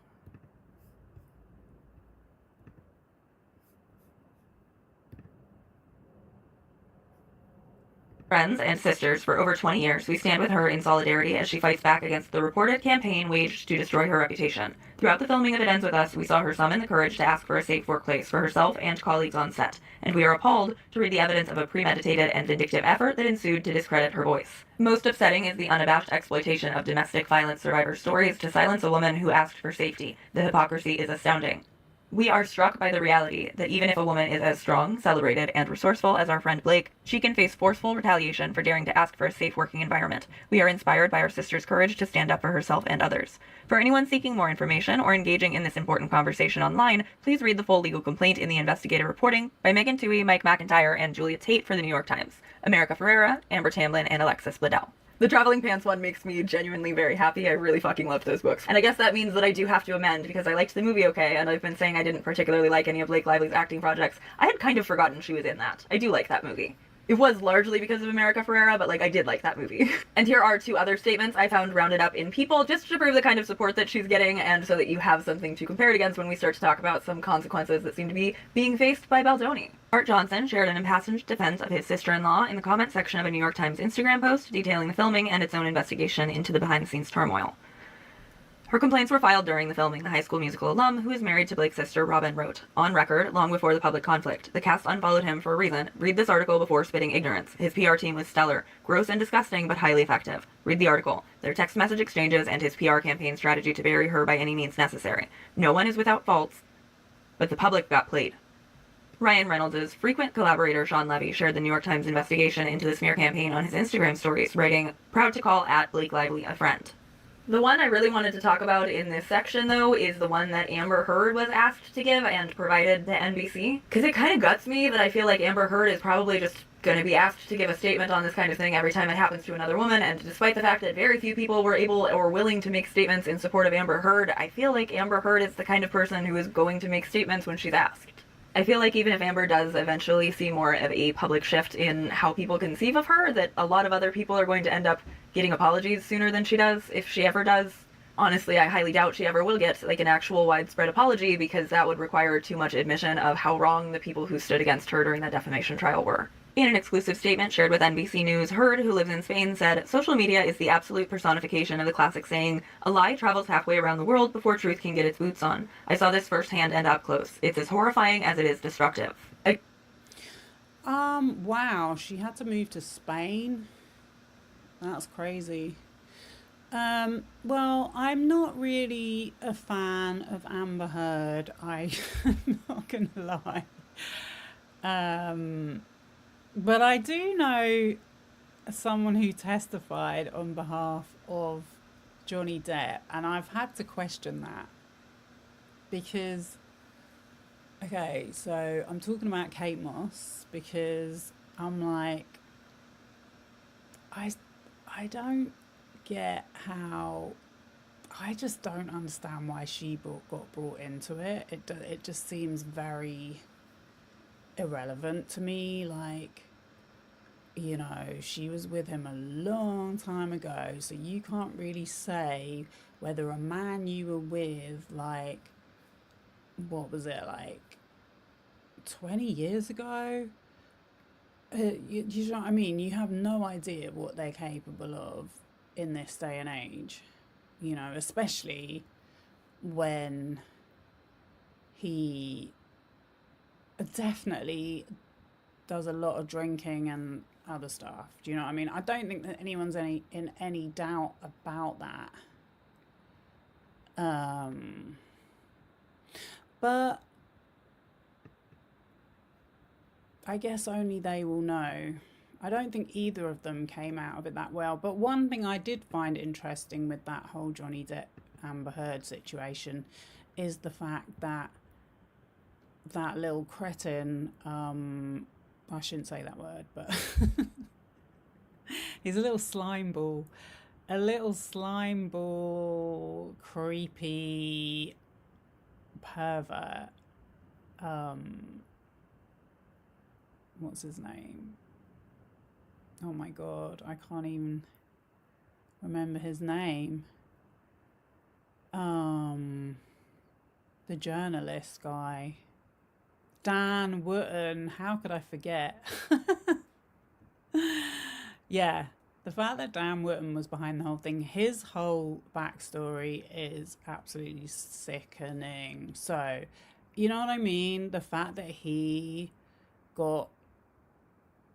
Friends and sisters for over 20 years, we stand with her in solidarity as she fights back against the reported campaign waged to destroy her reputation. Throughout the filming of It Ends With Us, we saw her summon the courage to ask for a safe workplace for herself and colleagues on set, and we are appalled to read the evidence of a premeditated and vindictive effort that ensued to discredit her voice. Most upsetting is the unabashed exploitation of domestic violence survivor stories to silence a woman who asked for safety. The hypocrisy is astounding. We are struck by the reality that even if a woman is as strong, celebrated, and resourceful as our friend Blake, she can face forceful retaliation for daring to ask for a safe working environment. We are inspired by our sister's courage to stand up for herself and others. For anyone seeking more information or engaging in this important conversation online, please read the full legal complaint in the investigative reporting by Megan Twohey, Mike McIntyre, and Julia Tate for the New York Times, America Ferrera, Amber Tamblyn, and Alexis Liddell. The Traveling Pants one makes me genuinely very happy. I really fucking love those books. And I guess that means that I do have to amend, because I liked the movie okay, and I've been saying I didn't particularly like any of Blake Lively's acting projects. I had kind of forgotten she was in that. I do like that movie. It was largely because of America Ferrera, but like I did like that movie. And here are two other statements I found rounded up in People, just to prove the kind of support that she's getting, and so that you have something to compare it against when we start to talk about some consequences that seem to be being faced by Baldoni. Art Johnson shared an impassioned defense of his sister-in-law in the comment section of a New York Times Instagram post detailing the filming and its own investigation into the behind-the-scenes turmoil. Her complaints were filed during the filming. The High School Musical alum, who is married to Blake's sister, Robin, wrote, "On record, long before the public conflict, the cast unfollowed him for a reason. Read this article before spitting ignorance. His PR team was stellar. Gross and disgusting, but highly effective. Read the article. Their text message exchanges and his PR campaign strategy to bury her by any means necessary. No one is without faults, but the public got played." Ryan Reynolds' frequent collaborator Sean Levy shared the New York Times investigation into the smear campaign on his Instagram stories, writing, "Proud to call @Blake Lively a friend." The one I really wanted to talk about in this section, though, is the one that Amber Heard was asked to give and provided to NBC. Because it kind of guts me that I feel like Amber Heard is probably just going to be asked to give a statement on this kind of thing every time it happens to another woman, and despite the fact that very few people were able or willing to make statements in support of Amber Heard, I feel like Amber Heard is the kind of person who is going to make statements when she's asked. I feel like even if Amber does eventually see more of a public shift in how people conceive of her, that a lot of other people are going to end up getting apologies sooner than she does, if she ever does. Honestly, I highly doubt she ever will get like an actual widespread apology, because that would require too much admission of how wrong the people who stood against her during that defamation trial were. In an exclusive statement shared with NBC News, Heard, who lives in Spain, said, "Social media is the absolute personification of the classic saying, a lie travels halfway around the world before truth can get its boots on. I saw this firsthand and up close. It's as horrifying as it is destructive." Wow, she had to move to Spain. That's crazy. Well, I'm not really a fan of Amber Heard. I'm not gonna lie. But I do know someone who testified on behalf of Johnny Depp, and I've had to question that because, okay, so I'm talking about Kate Moss because I'm like, I don't get how, I just don't understand why she got brought into it. It just seems very irrelevant to me. Like, you know, she was with him a long time ago, so you can't really say whether a man you were with, like, what was it, like 20 years ago? You know what I mean? You have no idea what they're capable of in this day and age, you know, especially when he definitely does a lot of drinking and other stuff. Do you know what I mean? I don't think that anyone's in any doubt about that. But I guess only they will know. I don't think either of them came out of it that well. But one thing I did find interesting with that whole Johnny Depp Amber Heard situation is the fact that that little cretin, I shouldn't say that word, but he's a little slime ball, creepy pervert. What's his name? Oh my God, I can't even remember his name. The journalist guy. Dan Wootton, how could I forget? Yeah, the fact that Dan Wootton was behind the whole thing, his whole backstory is absolutely sickening. So, you know what I mean? The fact that he got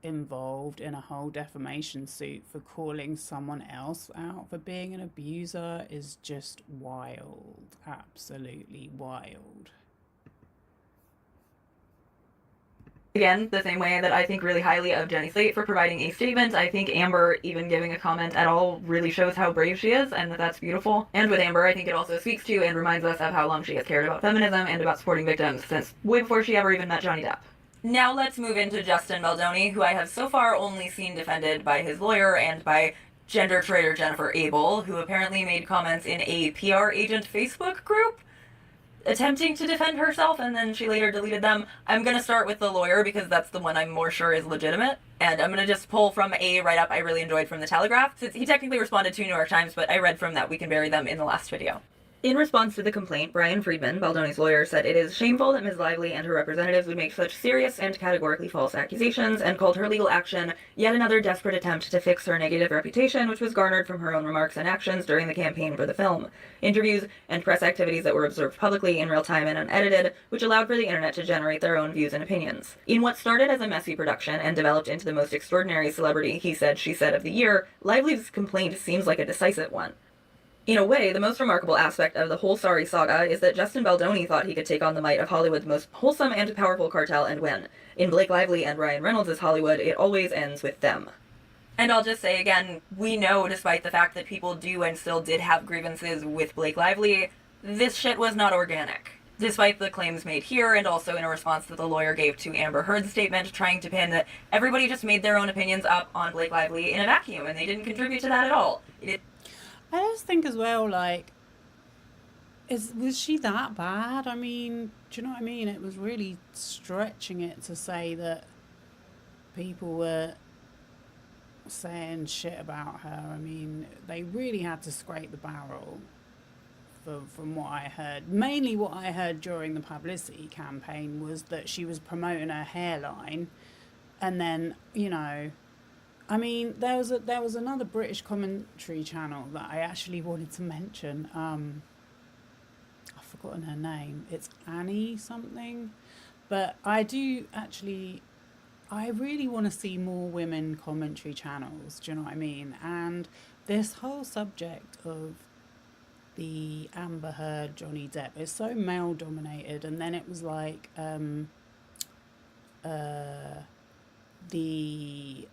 involved in a whole defamation suit for calling someone else out for being an abuser is just wild. Absolutely wild. Again, the same way that I think really highly of Jenny Slate for providing a statement, I think Amber even giving a comment at all really shows how brave she is, and that that's beautiful. And with Amber, I think it also speaks to and reminds us of how long she has cared about feminism and about supporting victims since way before she ever even met Johnny Depp. Now let's move into Justin Baldoni, who I have so far only seen defended by his lawyer and by gender traitor Jennifer Abel, who apparently made comments in a PR agent Facebook group attempting to defend herself, and then she later deleted them. I'm going to start with the lawyer because that's the one I'm more sure is legitimate, and I'm going to just pull from a write-up I really enjoyed from The Telegraph, since he technically responded to New York Times, but I read from that We Can Bury Them in the last video. In response to the complaint, Brian Friedman, Baldoni's lawyer, said it is shameful that Ms. Lively and her representatives would make such serious and categorically false accusations, and called her legal action yet another desperate attempt to fix her negative reputation, which was garnered from her own remarks and actions during the campaign for the film. Interviews and press activities that were observed publicly in real time and unedited, which allowed for the internet to generate their own views and opinions. In what started as a messy production and developed into the most extraordinary celebrity he said, she said of the year, Lively's complaint seems like a decisive one. In a way, the most remarkable aspect of the whole sorry saga is that Justin Baldoni thought he could take on the might of Hollywood's most wholesome and powerful cartel and win. In Blake Lively and Ryan Reynolds' Hollywood, it always ends with them. And I'll just say again, we know, despite the fact that people do and still did have grievances with Blake Lively, this shit was not organic. Despite the claims made here, and also in a response that the lawyer gave to Amber Heard's statement, trying to pin that everybody just made their own opinions up on Blake Lively in a vacuum, and they didn't contribute to that at all. I just think as well, like, was she that bad? I mean, do you know what I mean? It was really stretching it to say that people were saying shit about her. I mean, they really had to scrape the barrel from what I heard. Mainly what I heard during the publicity campaign was that she was promoting her hairline, and then, you know, I mean, there was another British commentary channel that I actually wanted to mention. I've forgotten her name. It's Annie something. But I really want to see more women commentary channels. Do you know what I mean? And this whole subject of the Amber Heard, Johnny Depp is so male dominated. And then it was like the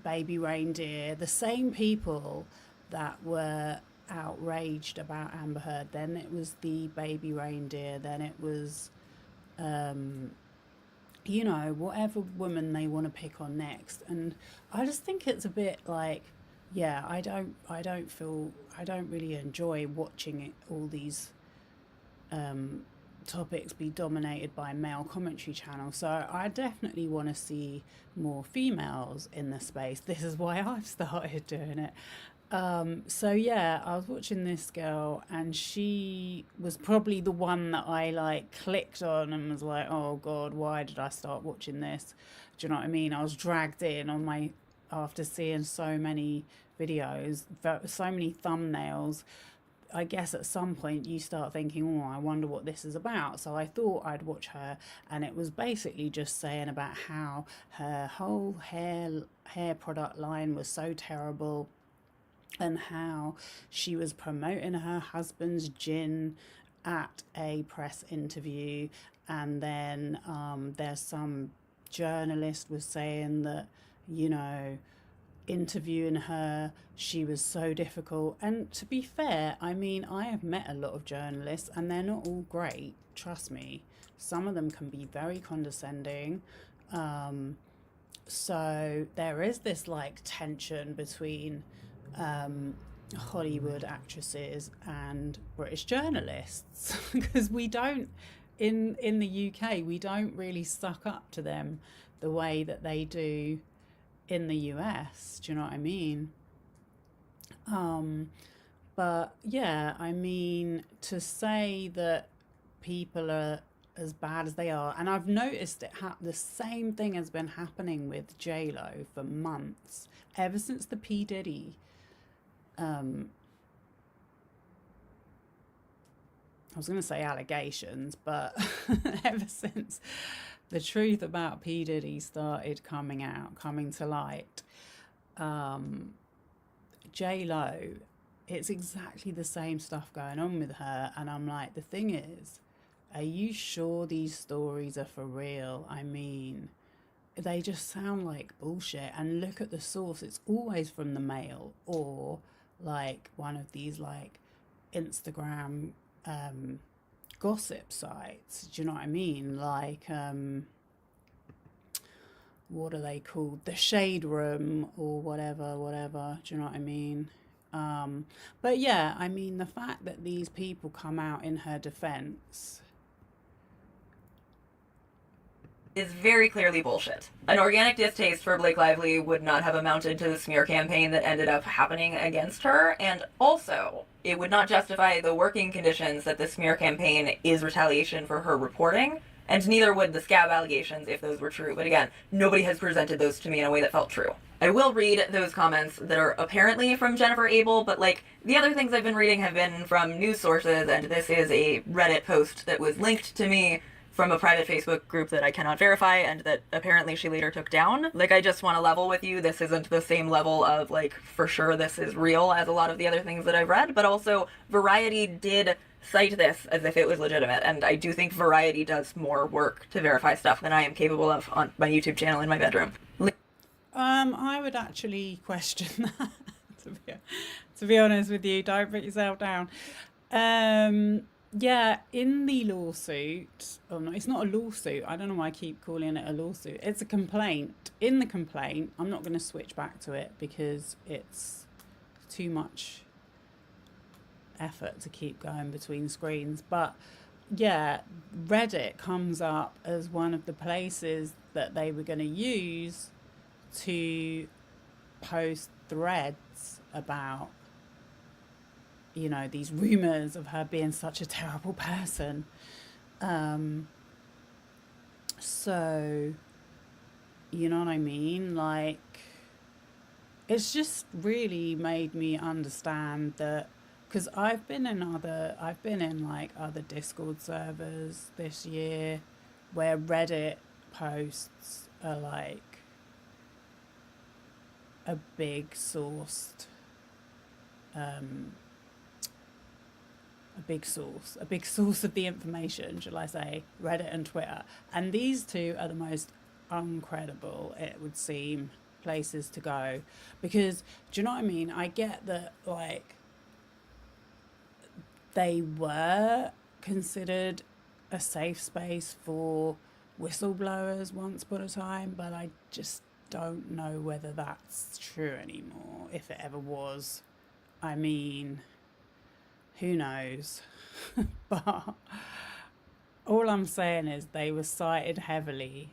baby reindeer, the same people that were outraged about Amber Heard, then it was the baby reindeer, then it was you know, whatever woman they want to pick on next. And I just think it's a bit like, yeah, I don't really enjoy watching it, all these topics be dominated by male commentary channels. So I definitely want to see more females in the space. This is why I've started doing it. So yeah, I was watching this girl, and she was probably the one that I like clicked on and was like, oh God, why did I start watching this? Do you know what I mean? I was dragged in after seeing so many videos, so many thumbnails. I guess at some point you start thinking, oh, I wonder what this is about. So I thought I'd watch her, and it was basically just saying about how her whole hair product line was so terrible, and how she was promoting her husband's gin at a press interview. And then there's some journalist was saying that, you know, interviewing her, she was so difficult. And to be fair, I mean, I have met a lot of journalists, and they're not all great, trust me. Some of them can be very condescending. So there is this like tension between Hollywood actresses and British journalists, because we don't, in the UK, we don't really suck up to them the way that they do in the US. Do you know what I mean? But yeah, I mean, to say that people are as bad as they are, and I've noticed the same thing has been happening with J-Lo for months, ever since the P. Diddy I was going to say allegations, but ever since the truth about P. Diddy started coming to light, J-Lo, it's exactly the same stuff going on with her. And I'm like, the thing is, are you sure these stories are for real? I mean, they just sound like bullshit. And look at the source. It's always from the Mail, or like one of these like Instagram gossip sites. Do you know what I mean? Like, what are they called? The Shade Room or whatever. Do you know what I mean? But yeah, I mean, the fact that these people come out in her defense. is very clearly bullshit. An organic distaste for Blake Lively would not have amounted to the smear campaign that ended up happening against her, and also, it would not justify the working conditions that the smear campaign is retaliation for her reporting, and neither would the scab allegations if those were true. But again, nobody has presented those to me in a way that felt true. I will read those comments that are apparently from Jennifer Abel, but like, the other things I've been reading have been from news sources, and this is a Reddit post that was linked to me from a private Facebook group that I cannot verify and that apparently she later took down. Like, I just want to level with you, this isn't the same level of, like, for sure this is real as a lot of the other things that I've read, but also Variety did cite this as if it was legitimate, and I do think Variety does more work to verify stuff than I am capable of on my YouTube channel in my bedroom. I would actually question that, to be honest with you. Don't put yourself down. Yeah, in the lawsuit, oh no, it's not a lawsuit. I don't know why I keep calling it a lawsuit. It's a complaint. In the complaint, I'm not going to switch back to it because it's too much effort to keep going between screens. But yeah, Reddit comes up as one of the places that they were going to use to post threads about, you know, these rumors of her being such a terrible person. So, you know what I mean? Like, it's just really made me understand that, because I've been in like other Discord servers this year where Reddit posts are like a big source of the information, shall I say, Reddit and Twitter. And these two are the most uncredible, it would seem, places to go. Because, do you know what I mean? I get that, like, they were considered a safe space for whistleblowers once upon a time, but I just don't know whether that's true anymore, if it ever was. I mean, who knows? But all I'm saying is they were cited heavily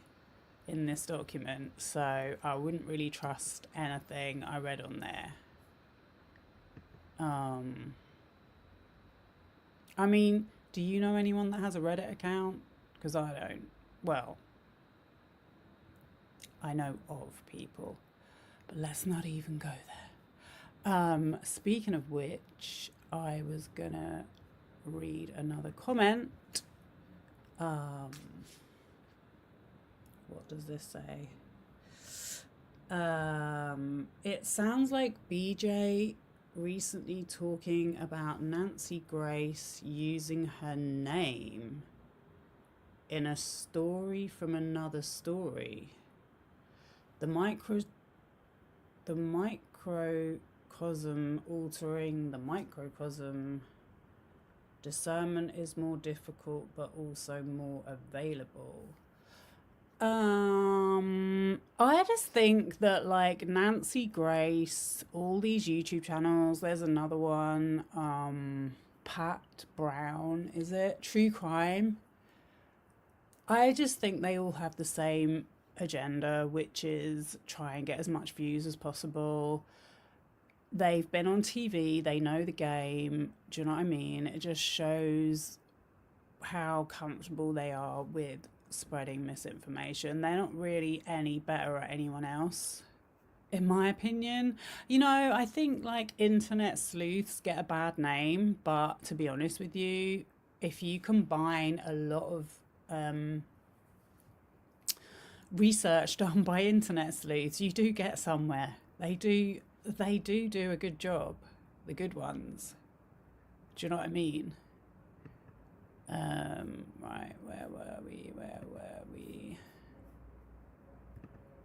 in this document, so I wouldn't really trust anything I read on there. I mean, do you know anyone that has a Reddit account? Because I don't. Well, I know of people, but let's not even go there. Speaking of which, I was gonna read another comment. What does this say? It sounds like BJ recently talking about Nancy Grace using her name in a story from another story. The microcosm altering the microcosm. Discernment is more difficult, but also more available. I just think that, like, Nancy Grace, all these YouTube channels, there's another one, Pat Brown, is it? True Crime. I just think they all have the same agenda, which is try and get as much views as possible. They've been on TV, they know the game, do you know what I mean? It just shows how comfortable they are with spreading misinformation. They're not really any better at anyone else, in my opinion. You know, I think, like, internet sleuths get a bad name, but to be honest with you, if you combine a lot of research done by internet sleuths, you do get somewhere. They do a good job, the good ones. Do you know what I mean? Right, where were we?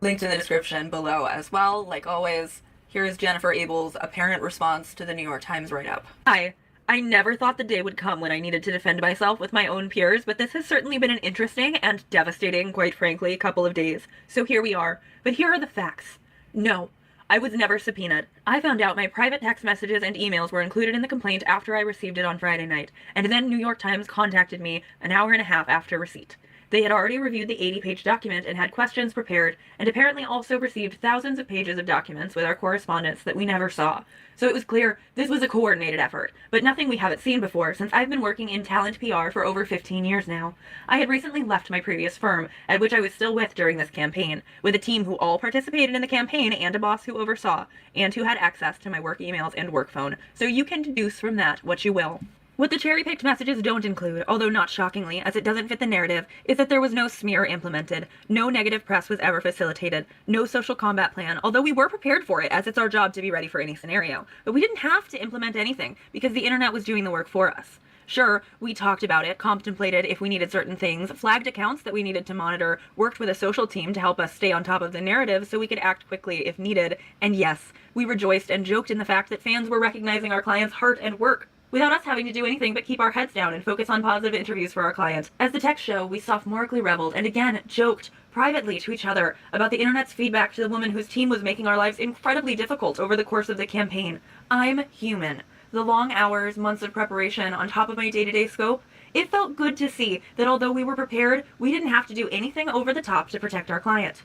Linked in the description below as well. Like always, here is Jennifer Abel's apparent response to the New York Times write-up. Hi. I never thought the day would come when I needed to defend myself with my own peers, but this has certainly been an interesting and devastating, quite frankly, couple of days. So here we are. But here are the facts. No, I was never subpoenaed. I found out my private text messages and emails were included in the complaint after I received it on Friday night, and then New York Times contacted me an hour and a half after receipt. They had already reviewed the 80-page document and had questions prepared, and apparently also received thousands of pages of documents with our correspondence that we never saw. So it was clear this was a coordinated effort, but nothing we haven't seen before since I've been working in talent PR for over 15 years now. I had recently left my previous firm, at which I was still with during this campaign, with a team who all participated in the campaign and a boss who oversaw, and who had access to my work emails and work phone, so you can deduce from that what you will. What the cherry-picked messages don't include, although not shockingly, as it doesn't fit the narrative, is that there was no smear implemented, no negative press was ever facilitated, no social combat plan, although we were prepared for it, as it's our job to be ready for any scenario. But we didn't have to implement anything, because the internet was doing the work for us. Sure, we talked about it, contemplated if we needed certain things, flagged accounts that we needed to monitor, worked with a social team to help us stay on top of the narrative so we could act quickly if needed, and yes, we rejoiced and joked in the fact that fans were recognizing our clients' heart and work, without us having to do anything but keep our heads down and focus on positive interviews for our client. As the texts show, we sophomorically reveled and again joked privately to each other about the internet's feedback to the woman whose team was making our lives incredibly difficult over the course of the campaign. I'm human. The long hours, months of preparation on top of my day-to-day scope, it felt good to see that although we were prepared, we didn't have to do anything over the top to protect our client.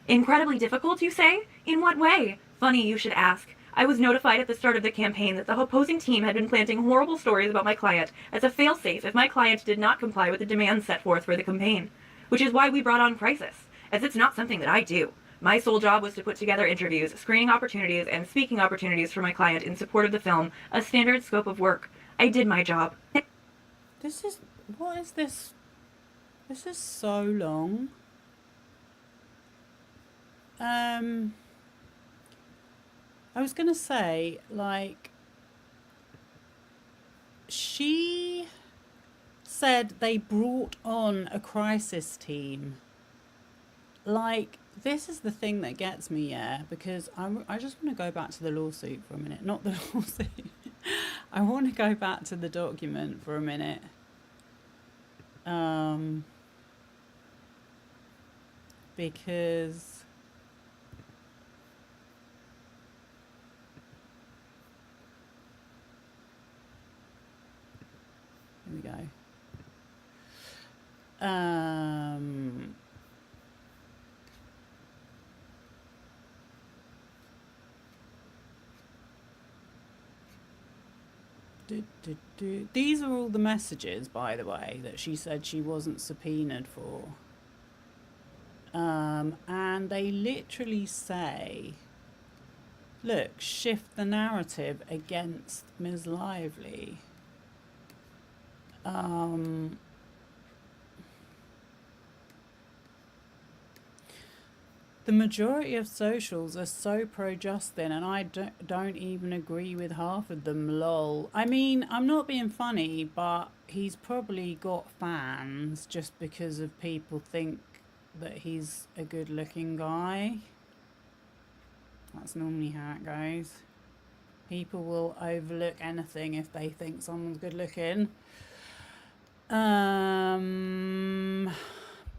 Incredibly difficult, you say? In what way? Funny you should ask. I was notified at the start of the campaign that the opposing team had been planting horrible stories about my client as a failsafe if my client did not comply with the demands set forth for the campaign, which is why we brought on Crisis, as it's not something that I do. My sole job was to put together interviews, screening opportunities, and speaking opportunities for my client in support of the film, a standard scope of work. I did my job. What is this? This is so long. I was going to say, like, she said they brought on a crisis team. Like, this is the thing that gets me, yeah, because I just want to go back to the lawsuit for a minute. Not the lawsuit. I want to go back to the document for a minute. Because... Here we go. These are all the messages, by the way, that she said she wasn't subpoenaed for. And they literally say, look, shift the narrative against Ms. Lively. The majority of socials are so pro-Justin, and I don't even agree with half of them, lol. I mean, I'm not being funny, but he's probably got fans just because of people think that he's a good-looking guy. That's normally how it goes. People will overlook anything if they think someone's good-looking.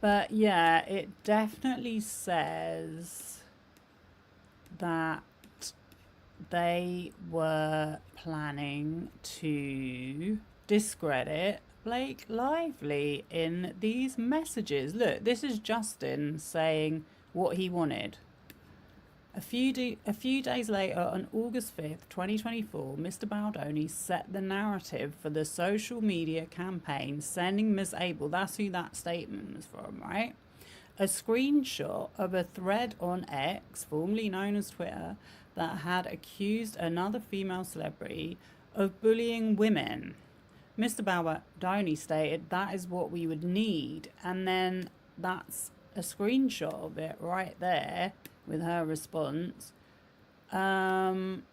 But yeah, it definitely says that they were planning to discredit Blake Lively in these messages. Look, this is Justin saying what he wanted. A few days later, on August 5th, 2024, Mr. Baldoni set the narrative for the social media campaign, sending Ms. Abel, that's who that statement was from, right? A screenshot of a thread on X, formerly known as Twitter, that had accused another female celebrity of bullying women. Mr. Baldoni stated that is what we would need, and then that's a screenshot of it right there with her response. And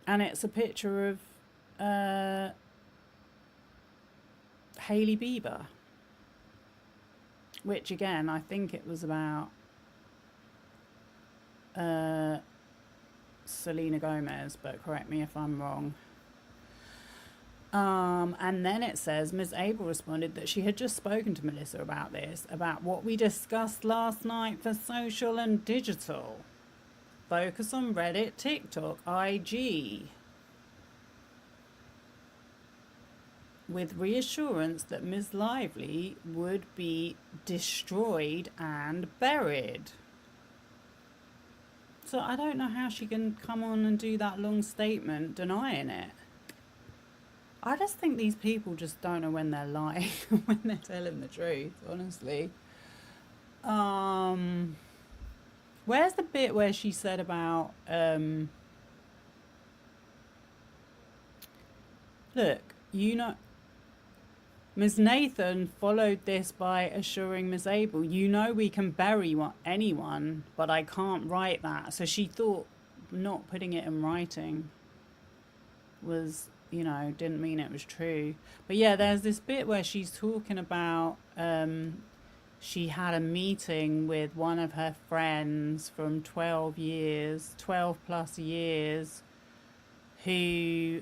it's a picture of Hailey Bieber, which again, I think it was about Selena Gomez, but correct me if I'm wrong. And then it says Ms. Abel responded that she had just spoken to Melissa about this, about what we discussed last night for social and digital. Focus on Reddit, TikTok, IG. with reassurance that Ms. Lively would be destroyed and buried. So I don't know how she can come on and do that long statement denying it. I just think these people just don't know when they're lying and when they're telling the truth, honestly. Where's the bit where she said about, look, you know, Ms. Nathan followed this by assuring Ms. Abel, you know we can bury anyone, but I can't write that. So she thought not putting it in writing was, you know, didn't mean it was true. But yeah, there's this bit where she's talking about she had a meeting with one of her friends from 12 plus years, who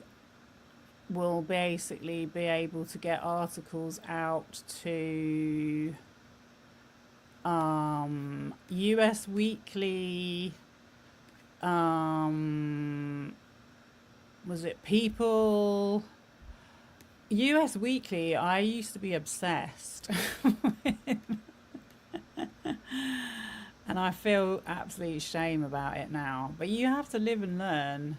will basically be able to get articles out to US Weekly, was it People? US Weekly, I used to be obsessed with. And I feel absolute shame about it now. But you have to live and learn.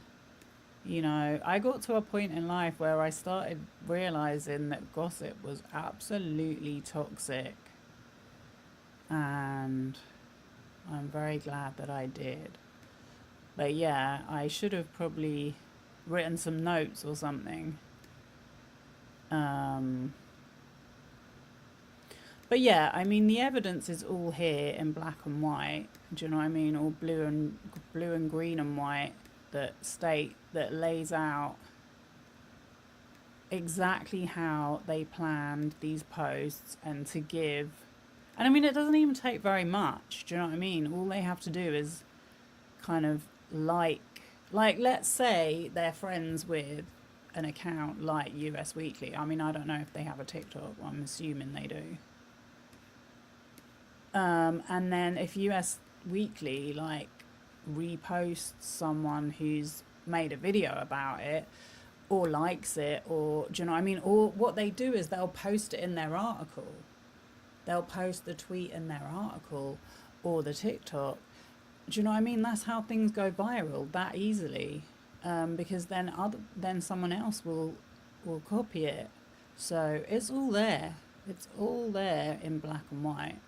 You know, I got to a point in life where I started realizing that gossip was absolutely toxic. And I'm very glad that I did. But yeah, I should have probably written some notes or something. But yeah, I mean, the evidence is all here in black and white. Do you know what I mean? Or blue and green and white, that lays out exactly how they planned these posts and to give. And I mean, it doesn't even take very much. Do you know what I mean? All they have to do is kind of like let's say they're friends with an account like US Weekly. I mean, I don't know if they have a TikTok. I'm assuming they do. And then if US Weekly like reposts someone who's made a video about it or likes it, or do you know what I mean? Or what they do is they'll post it in their article. They'll post the tweet in their article or the TikTok. Do you know what I mean? That's how things go viral that easily, because then someone else will copy it. So it's all there. It's all there in black and white.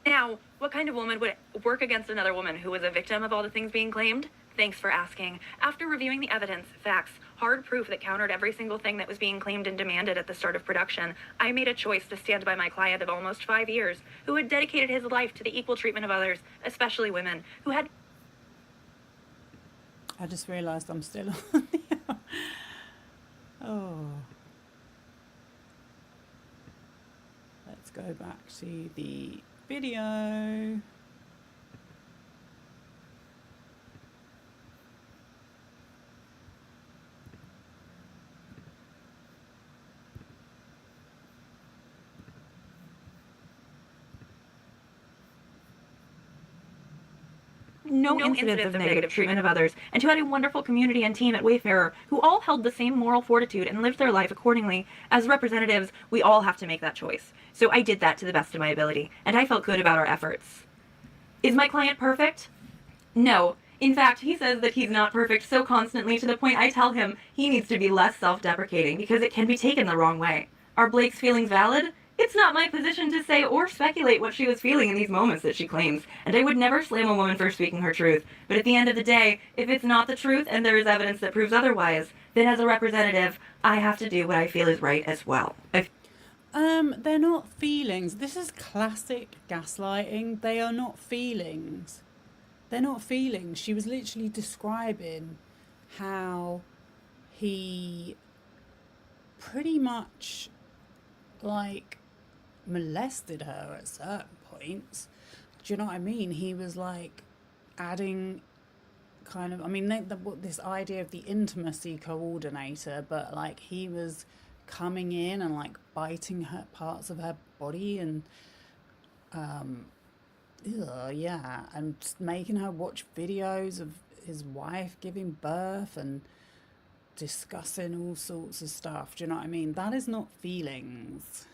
Now, what kind of woman would work against another woman who was a victim of all the things being claimed? Thanks for asking. After reviewing the evidence, facts, hard proof that countered every single thing that was being claimed and demanded at the start of production, I made a choice to stand by my client of almost 5 years, who had dedicated his life to the equal treatment of others, especially women, who had... I just realised I'm still on the... Oh. Let's go back to the video. No incidents of negative treatment of others, and who had a wonderful community and team at Wayfarer, who all held the same moral fortitude and lived their life accordingly. As representatives, we all have to make that choice. So I did that to the best of my ability, and I felt good about our efforts. Is my client perfect? No. In fact, he says that he's not perfect so constantly to the point I tell him he needs to be less self-deprecating because it can be taken the wrong way. Are Blake's feelings valid? It's not my position to say or speculate what she was feeling in these moments that she claims, and I would never slam a woman for speaking her truth. But at the end of the day, if it's not the truth and there is evidence that proves otherwise, then as a representative, I have to do what I feel is right as well. They're not feelings. This is classic gaslighting. They are not feelings. They're not feelings. She was literally describing how he pretty much like molested her at certain points. Do you know what I mean? He was like adding kind of, I mean, this idea of the intimacy coordinator, but like he was coming in and like biting her parts of her body and yeah, and making her watch videos of his wife giving birth and discussing all sorts of stuff. Do you know what I mean? That is not feelings.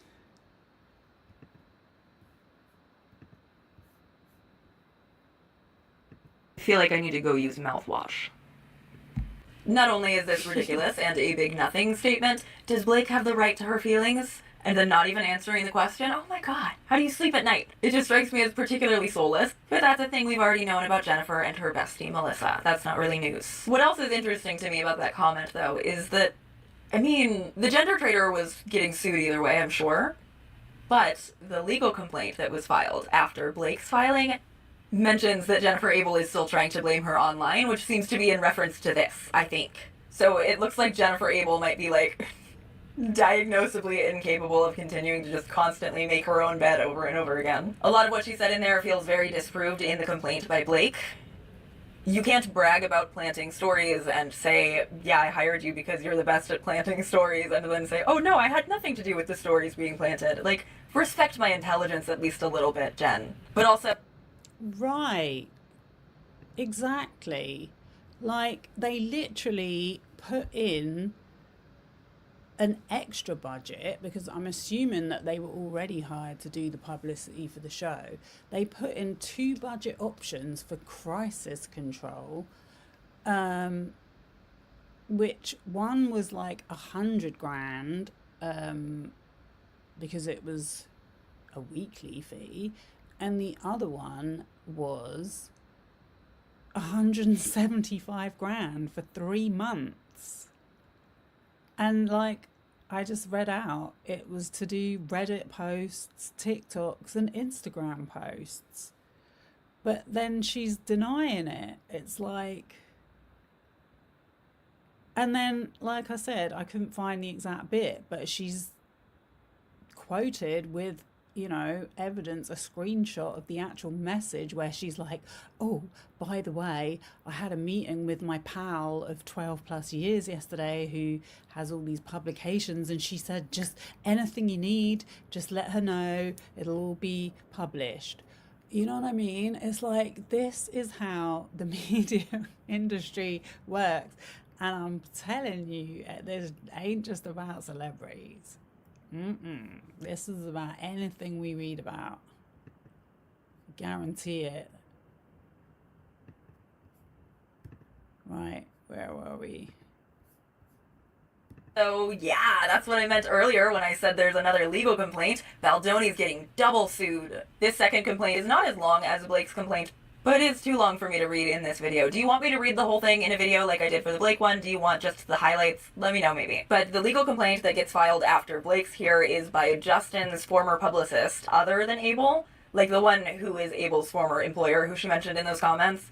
I feel like I need to go use mouthwash. Not only is this ridiculous and a big nothing statement, does Blake have the right to her feelings? And then not even answering the question? Oh my god, how do you sleep at night? It just strikes me as particularly soulless, but that's a thing we've already known about Jennifer and her bestie, Melissa. That's not really news. What else is interesting to me about that comment, though, is that, I mean, the gender trader was getting sued either way, I'm sure, but the legal complaint that was filed after Blake's filing mentions that Jennifer Abel is still trying to blame her online, which seems to be in reference to this, I think. So it looks like Jennifer Abel might be, like, diagnosably incapable of continuing to just constantly make her own bed over and over again. A lot of what she said in there feels very disproved in the complaint by Blake. You can't brag about planting stories and say, yeah, I hired you because you're the best at planting stories, and then say, oh no, I had nothing to do with the stories being planted. Like, respect my intelligence at least a little bit, Jen. But also... Right. Exactly. Like, they literally put in an extra budget, because I'm assuming that they were already hired to do the publicity for the show. They put in 2 budget options for crisis control, which one was like 100 grand, because it was a weekly fee, and the other one was 175 grand for 3 months. And like, I just read out, it was to do Reddit posts, TikToks, and Instagram posts. But then she's denying it. It's like... And then, like I said, I couldn't find the exact bit, but she's quoted with, you know, evidence, a screenshot of the actual message where she's like, oh, by the way, I had a meeting with my pal of 12 plus years yesterday who has all these publications, and she said, just anything you need, just let her know, it'll all be published. You know what I mean? It's like, this is how the media industry works. And I'm telling you, this ain't just about celebrities. This is about anything we read about. Guarantee it. Right, where were we? So yeah, that's what I meant earlier when I said there's another legal complaint. Baldoni's getting double sued. This second complaint is not as long as Blake's complaint, but it's too long for me to read in this video. Do you want me to read the whole thing in a video like I did for the Blake one? Do you want just the highlights? Let me know maybe. But the legal complaint that gets filed after Blake's here is by Justin's former publicist, other than Abel. Like the one who is Abel's former employer, who she mentioned in those comments.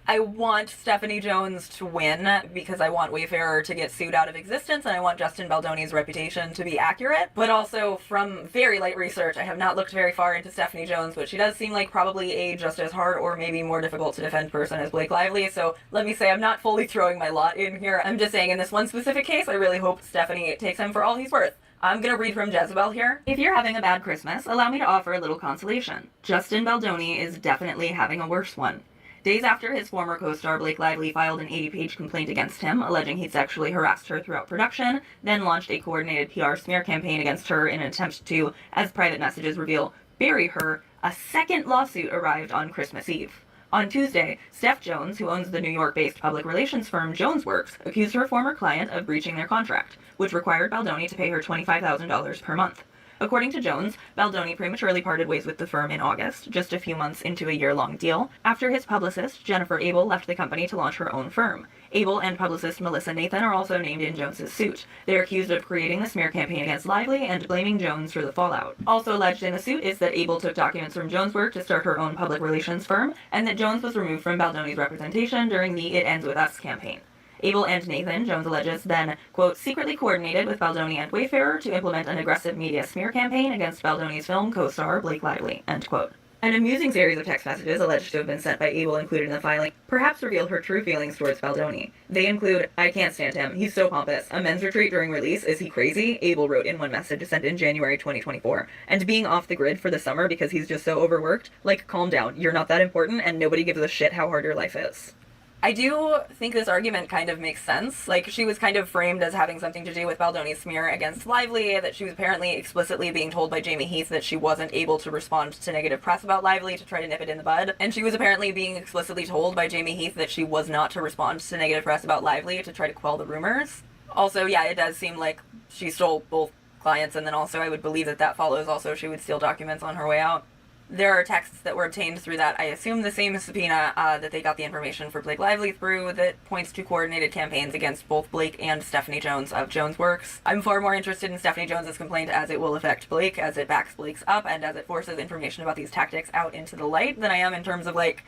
I want Stephanie Jones to win because I want Wayfarer to get sued out of existence, and I want Justin Baldoni's reputation to be accurate. But also, from very light research, I have not looked very far into Stephanie Jones, but she does seem like probably a just as hard or maybe more difficult to defend person as Blake Lively. So let me say I'm not fully throwing my lot in here. I'm just saying in this one specific case, I really hope Stephanie takes him for all he's worth. I'm gonna read from Jezebel here. If you're having a bad Christmas, allow me to offer a little consolation. Justin Baldoni is definitely having a worse one. Days after his former co-star Blake Lively filed an 80-page complaint against him, alleging he'd sexually harassed her throughout production, then launched a coordinated PR smear campaign against her in an attempt to, as private messages reveal, bury her, a second lawsuit arrived on Christmas Eve. On Tuesday, Steph Jones, who owns the New York-based public relations firm JonesWorks, accused her former client of breaching their contract, which required Baldoni to pay her $25,000 per month. According to Jones, Baldoni prematurely parted ways with the firm in August, just a few months into a year-long deal, after his publicist, Jennifer Abel, left the company to launch her own firm. Abel and publicist Melissa Nathan are also named in Jones's suit. They are accused of creating the smear campaign against Lively and blaming Jones for the fallout. Also alleged in the suit is that Abel took documents from Jones' work to start her own public relations firm, and that Jones was removed from Baldoni's representation during the It Ends With Us campaign. Abel and Nathan, Jones alleges, then, quote, secretly coordinated with Baldoni and Wayfarer to implement an aggressive media smear campaign against Baldoni's film co-star Blake Lively, end quote. An amusing series of text messages alleged to have been sent by Abel included in the filing perhaps reveal her true feelings towards Baldoni. They include, I can't stand him, he's so pompous, a men's retreat during release, is he crazy? Abel wrote in one message sent in January 2024. And being off the grid for the summer because he's just so overworked? Like, calm down, you're not that important and nobody gives a shit how hard your life is. I do think this argument kind of makes sense. Like, she was kind of framed as having something to do with Baldoni's smear against Lively, that she was apparently explicitly being told by Jamie Heath that she wasn't able to respond to negative press about Lively to try to nip it in the bud. And she was apparently being explicitly told by Jamie Heath that she was not to respond to negative press about Lively to try to quell the rumors. Also, yeah, it does seem like she stole both clients, and then also I would believe that that follows also she would steal documents on her way out. There are texts that were obtained through that, I assume the same subpoena that they got the information for Blake Lively through, that points to coordinated campaigns against both Blake and Stephanie Jones of Jones Works. I'm far more interested in Stephanie Jones's complaint as it will affect Blake, as it backs Blake's up, and as it forces information about these tactics out into the light, than I am in terms of, like,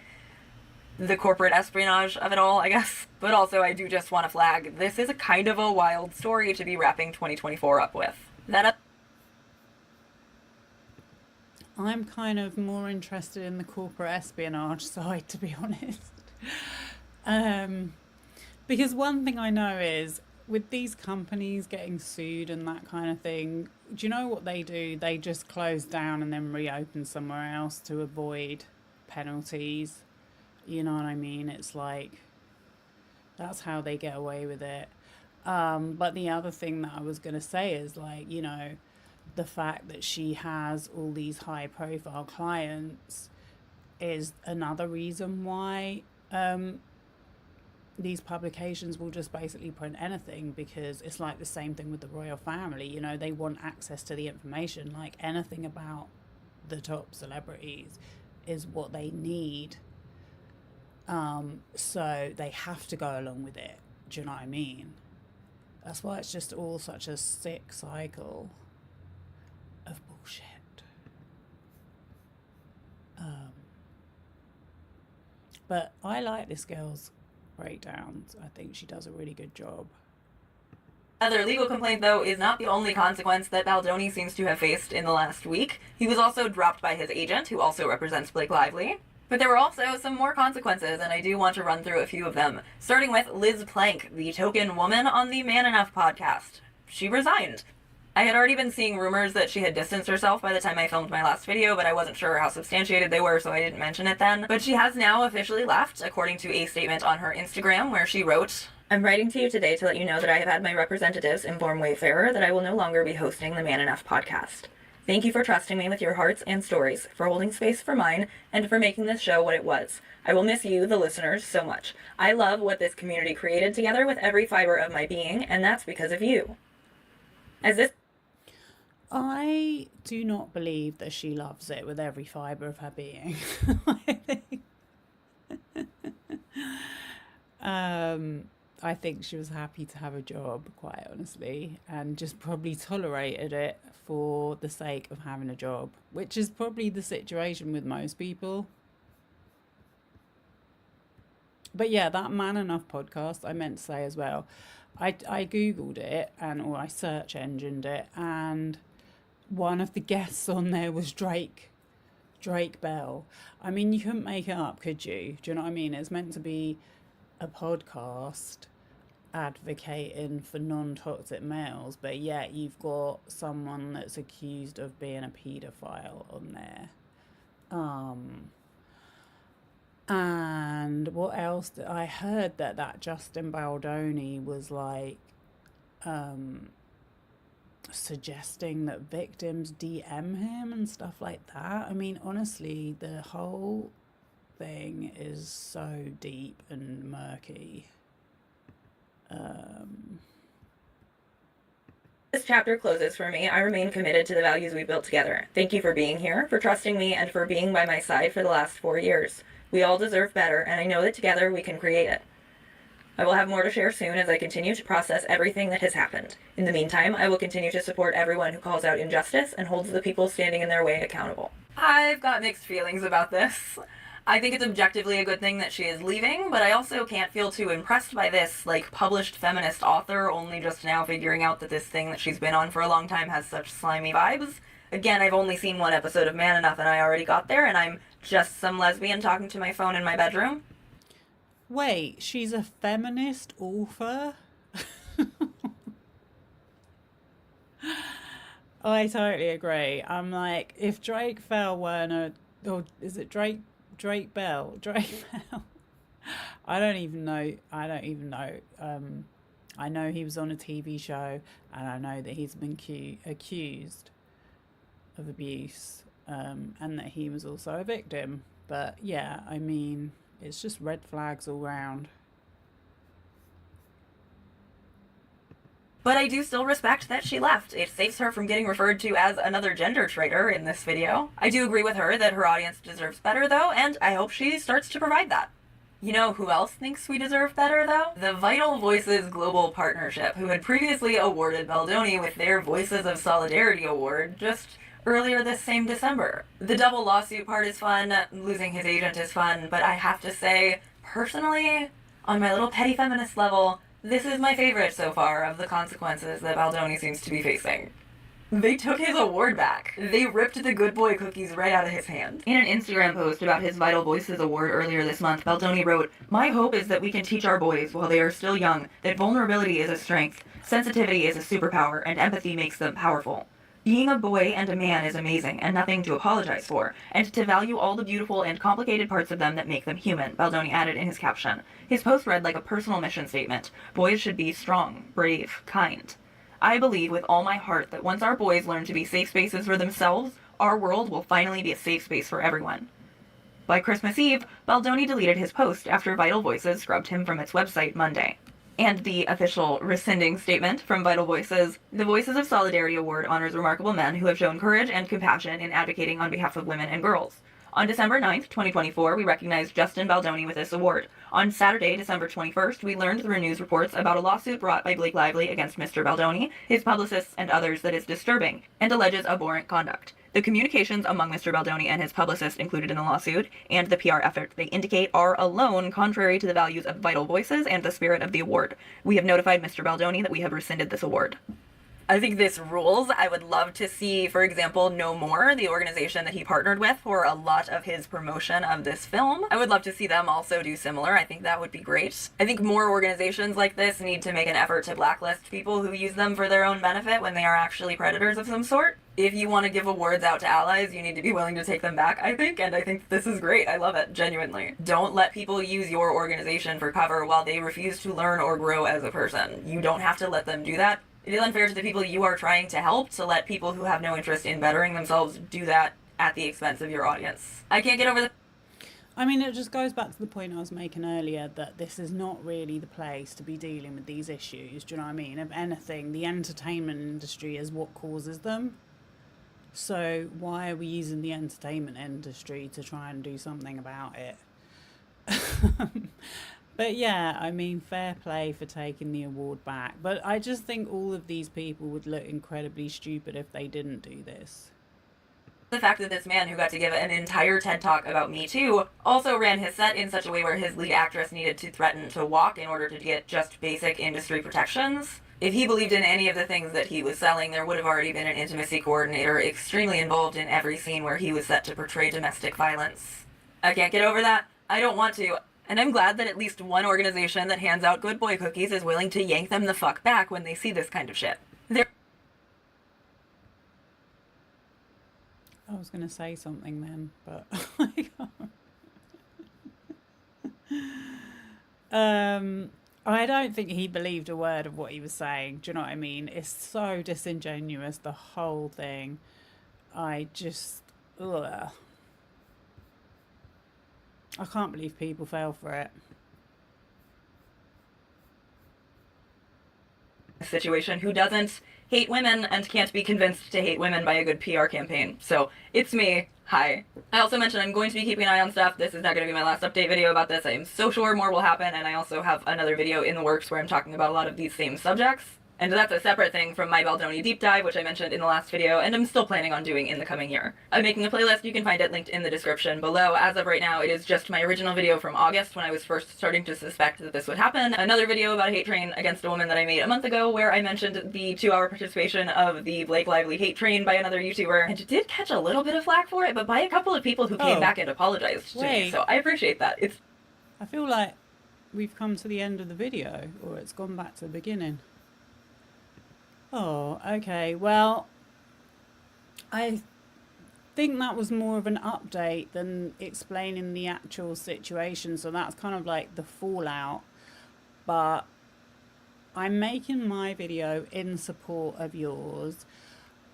the corporate espionage of it all, I guess. But also, I do just want to flag, this is a kind of a wild story to be wrapping 2024 up with. I'm kind of more interested in the corporate espionage side, to be honest. Because one thing I know is, with these companies getting sued and that kind of thing, do you know what they do? They just close down and then reopen somewhere else to avoid penalties. You know what I mean? It's like, that's how they get away with it. But the other thing that I was going to say is, like, you know, the fact that she has all these high profile clients is another reason why these publications will just basically print anything, because it's like the same thing with the royal family. You know, they want access to the information. Like, anything about the top celebrities is what they need. So they have to go along with it. Do you know what I mean? That's why it's just all such a sick cycle of bullshit. But I like this girl's breakdowns. I think she does a really good job. Another legal complaint, though, is not the only consequence that Baldoni seems to have faced in the last week. He was also dropped by his agent, who also represents Blake Lively. But there were also some more consequences, and I do want to run through a few of them. Starting with Liz Plank, the token woman on the Man Enough podcast. She resigned. I had already been seeing rumors that she had distanced herself by the time I filmed my last video, but I wasn't sure how substantiated they were, so I didn't mention it then. But she has now officially left, according to a statement on her Instagram, where she wrote, "I'm writing to you today to let you know that I have had my representatives inform Wayfarer that I will no longer be hosting the Man Enough podcast. Thank you for trusting me with your hearts and stories, for holding space for mine, and for making this show what it was. I will miss you, the listeners, so much. I love what this community created together with every fiber of my being, and that's because of you." I do not believe that she loves it with every fibre of her being. I think she was happy to have a job, quite honestly, and just probably tolerated it for the sake of having a job, which is probably the situation with most people. But yeah, that Man Enough podcast, I meant to say as well, I Googled it, or I search engined it, and one of the guests on there was Drake Bell. I mean, you couldn't make it up, could you? Do you know what I mean? It's meant to be a podcast advocating for non-toxic males, but yet you've got someone that's accused of being a paedophile on there. And what else? I heard that Justin Baldoni was like suggesting that victims DM him and stuff like that. I mean, honestly, the whole thing is so deep and murky. This chapter closes for me. I remain committed to the values we built together. Thank you for being here, for trusting me, and for being by my side for the last 4 years. We all deserve better, and I know that together we can create it. I will have more to share soon as I continue to process everything that has happened. In the meantime, I will continue to support everyone who calls out injustice and holds the people standing in their way accountable. I've got mixed feelings about this. I think it's objectively a good thing that she is leaving, but I also can't feel too impressed by this, like, published feminist author only just now figuring out that this thing that she's been on for a long time has such slimy vibes. Again, I've only seen one episode of Man Enough and I already got there, and I'm just some lesbian talking to my phone in my bedroom. Wait, she's a feminist author? I totally agree. I'm like, if Drake Bell weren't or is it Drake Bell? Drake Bell I don't even know. I know he was on a TV show, and I know that he's been accused of abuse, and that he was also a victim. But yeah, I mean, it's just red flags all round. But I do still respect that she left. It saves her from getting referred to as another gender traitor in this video. I do agree with her that her audience deserves better, though, and I hope she starts to provide that. You know who else thinks we deserve better, though? The Vital Voices Global Partnership, who had previously awarded Baldoni with their Voices of Solidarity Award just earlier this same December. The double lawsuit part is fun, losing his agent is fun, but I have to say, personally, on my little petty feminist level, this is my favorite so far of the consequences that Baldoni seems to be facing. They took his award back. They ripped the good boy cookies right out of his hand. In an Instagram post about his Vital Voices award earlier this month, Baldoni wrote, "My hope is that we can teach our boys while they are still young that vulnerability is a strength, sensitivity is a superpower, and empathy makes them powerful. Being a boy and a man is amazing and nothing to apologize for, and to value all the beautiful and complicated parts of them that make them human," Baldoni added in his caption. His post read like a personal mission statement. Boys should be strong, brave, kind. I believe with all my heart that once our boys learn to be safe spaces for themselves, our world will finally be a safe space for everyone. By Christmas Eve, Baldoni deleted his post after Vital Voices scrubbed him from its website Monday. And the official rescinding statement from Vital Voices, the Voices of Solidarity Award honors remarkable men who have shown courage and compassion in advocating on behalf of women and girls. On December 9th, 2024, we recognized Justin Baldoni with this award. On Saturday, December 21st, we learned through news reports about a lawsuit brought by Blake Lively against Mr. Baldoni, his publicists, and others that is disturbing and alleges abhorrent conduct. The communications among Mr. Baldoni and his publicist included in the lawsuit, and the PR effort they indicate, are alone contrary to the values of Vital Voices and the spirit of the award. We have notified Mr. Baldoni that we have rescinded this award. I think this rules. I would love to see, for example, No More, the organization that he partnered with for a lot of his promotion of this film. I would love to see them also do similar. I think that would be great. I think more organizations like this need to make an effort to blacklist people who use them for their own benefit when they are actually predators of some sort. If you want to give awards out to allies, you need to be willing to take them back, I think, and I think this is great. I love it, genuinely. Don't let people use your organization for cover while they refuse to learn or grow as a person. You don't have to let them do that. It is unfair to the people you are trying to help to let people who have no interest in bettering themselves do that at the expense of your audience. I can't get over the... I mean, it just goes back to the point I was making earlier, that this is not really the place to be dealing with these issues. Do you know what I mean? If anything, the entertainment industry is what causes them. So why are we using the entertainment industry to try and do something about it? But yeah, I mean, fair play for taking the award back. But I just think all of these people would look incredibly stupid if they didn't do this. The fact that this man who got to give an entire TED Talk about Me Too also ran his set in such a way where his lead actress needed to threaten to walk in order to get just basic industry protections. If he believed in any of the things that he was selling, there would have already been an intimacy coordinator extremely involved in every scene where he was set to portray domestic violence. I can't get over that. I don't want to. And I'm glad that at least one organization that hands out good boy cookies is willing to yank them the fuck back when they see this kind of shit. I was going to say something then, but I don't think he believed a word of what he was saying. Do you know what I mean? It's so disingenuous, the whole thing. I just... Ugh. I can't believe people fell for it. Situation who doesn't hate women and can't be convinced to hate women by a good PR campaign. So it's me. Hi. I also mentioned I'm going to be keeping an eye on stuff. This is not going to be my last update video about this. I am so sure more will happen, and I also have another video in the works where I'm talking about a lot of these same subjects. And that's a separate thing from my Baldoni deep dive, which I mentioned in the last video, and I'm still planning on doing in the coming year. I'm making a playlist. You can find it linked in the description below. As of right now, it is just my original video from August when I was first starting to suspect that this would happen. Another video about a hate train against a woman that I made a month ago where I mentioned the 2-hour participation of the Blake Lively hate train by another YouTuber, and did catch a little bit of flack for it, but by a couple of people who came back and apologized to me, so I appreciate that. I feel like we've come to the end of the video, or it's gone back to the beginning. Oh, okay. Well, I think that was more of an update than explaining the actual situation. So that's kind of like the fallout. But I'm making my video in support of yours.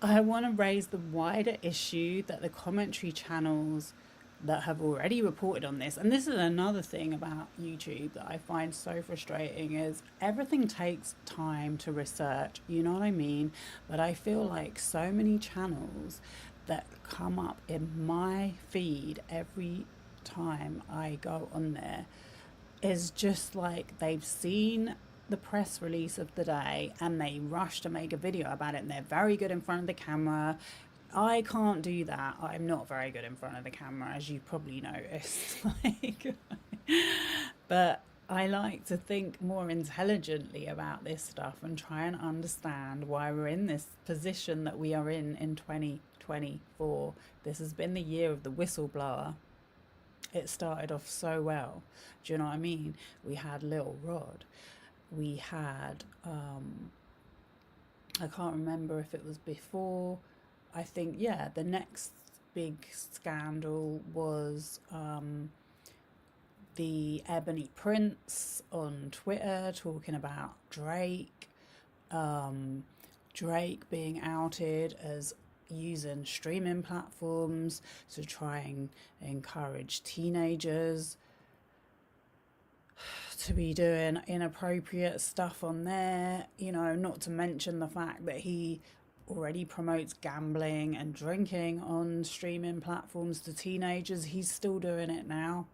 I want to raise the wider issue that the commentary channels that have already reported on this, and this is another thing about YouTube that I find so frustrating, is everything takes time to research, you know what I mean? But I feel like so many channels that come up in my feed every time I go on there is just like they've seen the press release of the day and they rush to make a video about it, and they're very good in front of the camera. I can't do that. I'm not very good in front of the camera, as you probably noticed. Like, but I like to think more intelligently about this stuff and try and understand why we're in this position that we are in 2024. This has been the year of the whistleblower. It started off so well. Do you know what I mean? We had Lil Rod. We had, I can't remember if it was before. I think, yeah, the next big scandal was the Ebony Prince on Twitter talking about Drake. Drake being outed as using streaming platforms to try and encourage teenagers to be doing inappropriate stuff on there, you know, not to mention the fact that he already promotes gambling and drinking on streaming platforms to teenagers. He's still doing it now.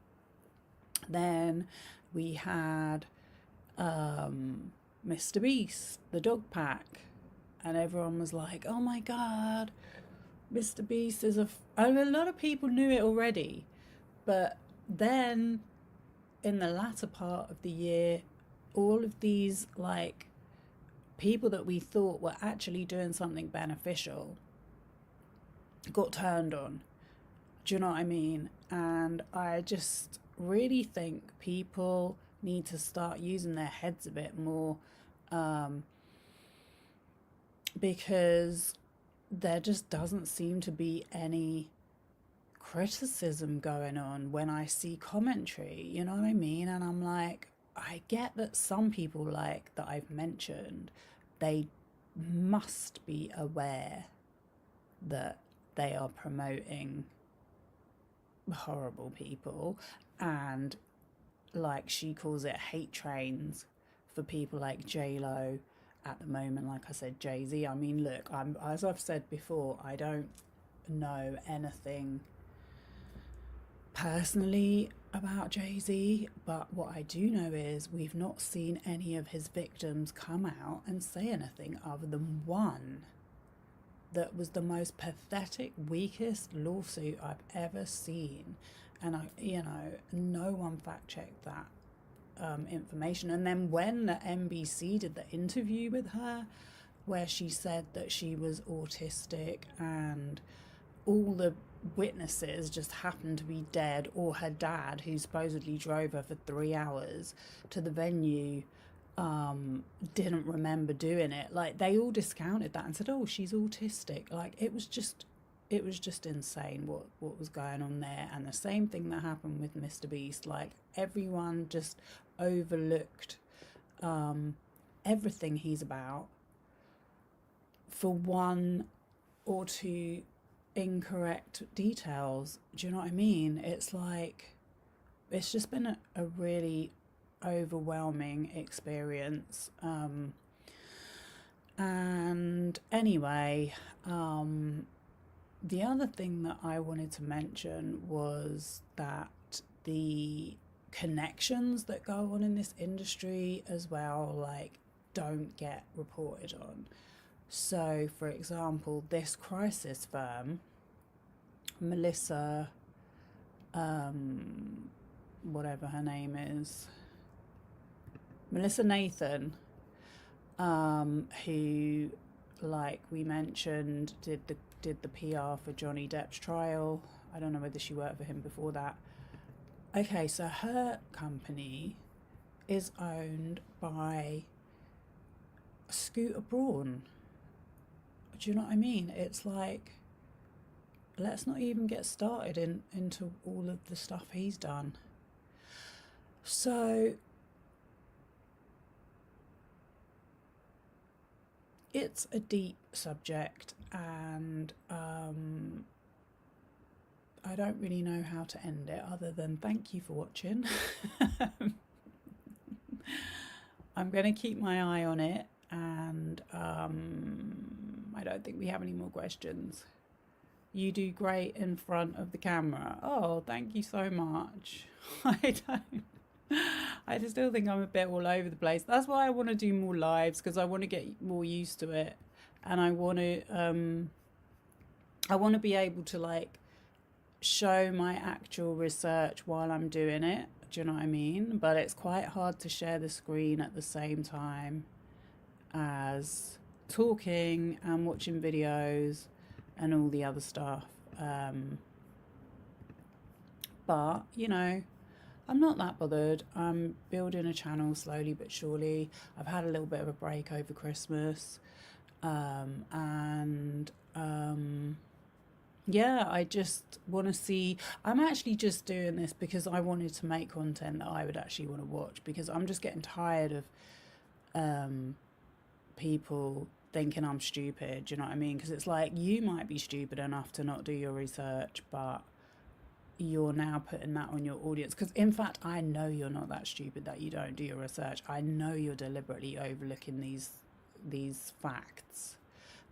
Then we had Mr. Beast, the dog pack, and everyone was like, oh my god, Mr. Beast is a lot of people knew it already, but then in the latter part of the year, all of these like people that we thought were actually doing something beneficial got turned on. Do you know what I mean? And I just really think people need to start using their heads a bit more, because there just doesn't seem to be any criticism going on when I see commentary, you know what I mean? And I'm like, I get that some people, like that I've mentioned, they must be aware that they are promoting horrible people, and like she calls it hate trains for people like J-Lo at the moment, like I said, Jay-Z. I mean, look, as I've said before, I don't know anything personally about Jay-Z, but what I do know is we've not seen any of his victims come out and say anything other than one that was the most pathetic, weakest lawsuit I've ever seen. And no one fact checked that information. And then when the NBC did the interview with her, where she said that she was autistic and all the witnesses just happened to be dead, or her dad, who supposedly drove her for 3 hours to the venue, didn't remember doing it. Like, they all discounted that and said, oh, she's autistic. Like, it was just insane what was going on there. And the same thing that happened with Mr. Beast. Like, everyone just overlooked everything he's about for one or two incorrect details. Do you know what I mean? It's like, it's just been a really overwhelming experience. And anyway, the other thing that I wanted to mention was that the connections that go on in this industry as well, like, don't get reported on. So, for example, this crisis firm, Melissa, whatever her name is, Melissa Nathan, who, like we mentioned, did the PR for Johnny Depp's trial. I don't know whether she worked for him before that. Okay, so her company is owned by Scooter Braun. Do you know what I mean? It's like, let's not even get started into all of the stuff he's done. So it's a deep subject, and I don't really know how to end it other than thank you for watching. I'm going to keep my eye on it, and I don't think we have any more questions. You do great in front of the camera. Oh, thank you so much. I just still think I'm a bit all over the place. That's why I want to do more lives, because I want to get more used to it, and I want to be able to like show my actual research while I'm doing it. Do you know what I mean? But it's quite hard to share the screen at the same time as talking and watching videos and all the other stuff. But, you know, I'm not that bothered. I'm building a channel slowly but surely. I've had a little bit of a break over Christmas. Yeah, I just want to see. I'm actually just doing this because I wanted to make content that I would actually want to watch, because I'm just getting tired of people thinking I'm stupid. Do you know what I mean? Because it's like, you might be stupid enough to not do your research, but you're now putting that on your audience. Because in fact, I know you're not that stupid that you don't do your research. I know you're deliberately overlooking these facts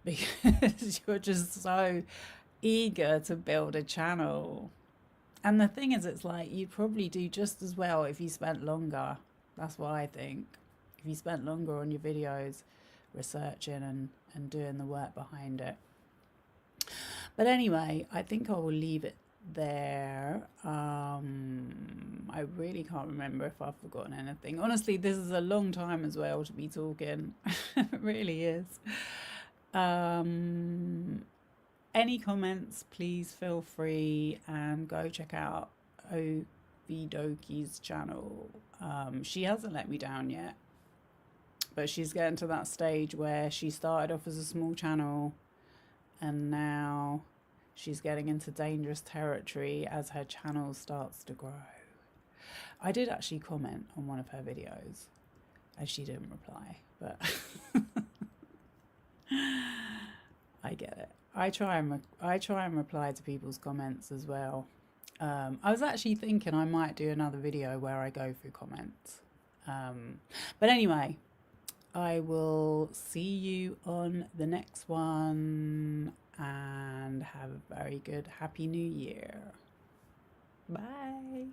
because you're just so eager to build a channel. And the thing is, it's like, you'd probably do just as well if you spent longer. That's what I think. If you spent longer on your videos researching and doing the work behind it. But anyway, I think I will leave it there. I really can't remember if I've forgotten anything. Honestly, this is a long time as well to be talking. It really is. Any comments, please feel free, and go check out Dokie's channel. She hasn't let me down yet, but she's getting to that stage where she started off as a small channel and now she's getting into dangerous territory as her channel starts to grow. I did actually comment on one of her videos and she didn't reply, but I get it. I try and reply to people's comments as well. I was actually thinking I might do another video where I go through comments. But anyway, I will see you on the next one, and have a very good Happy New Year. Bye.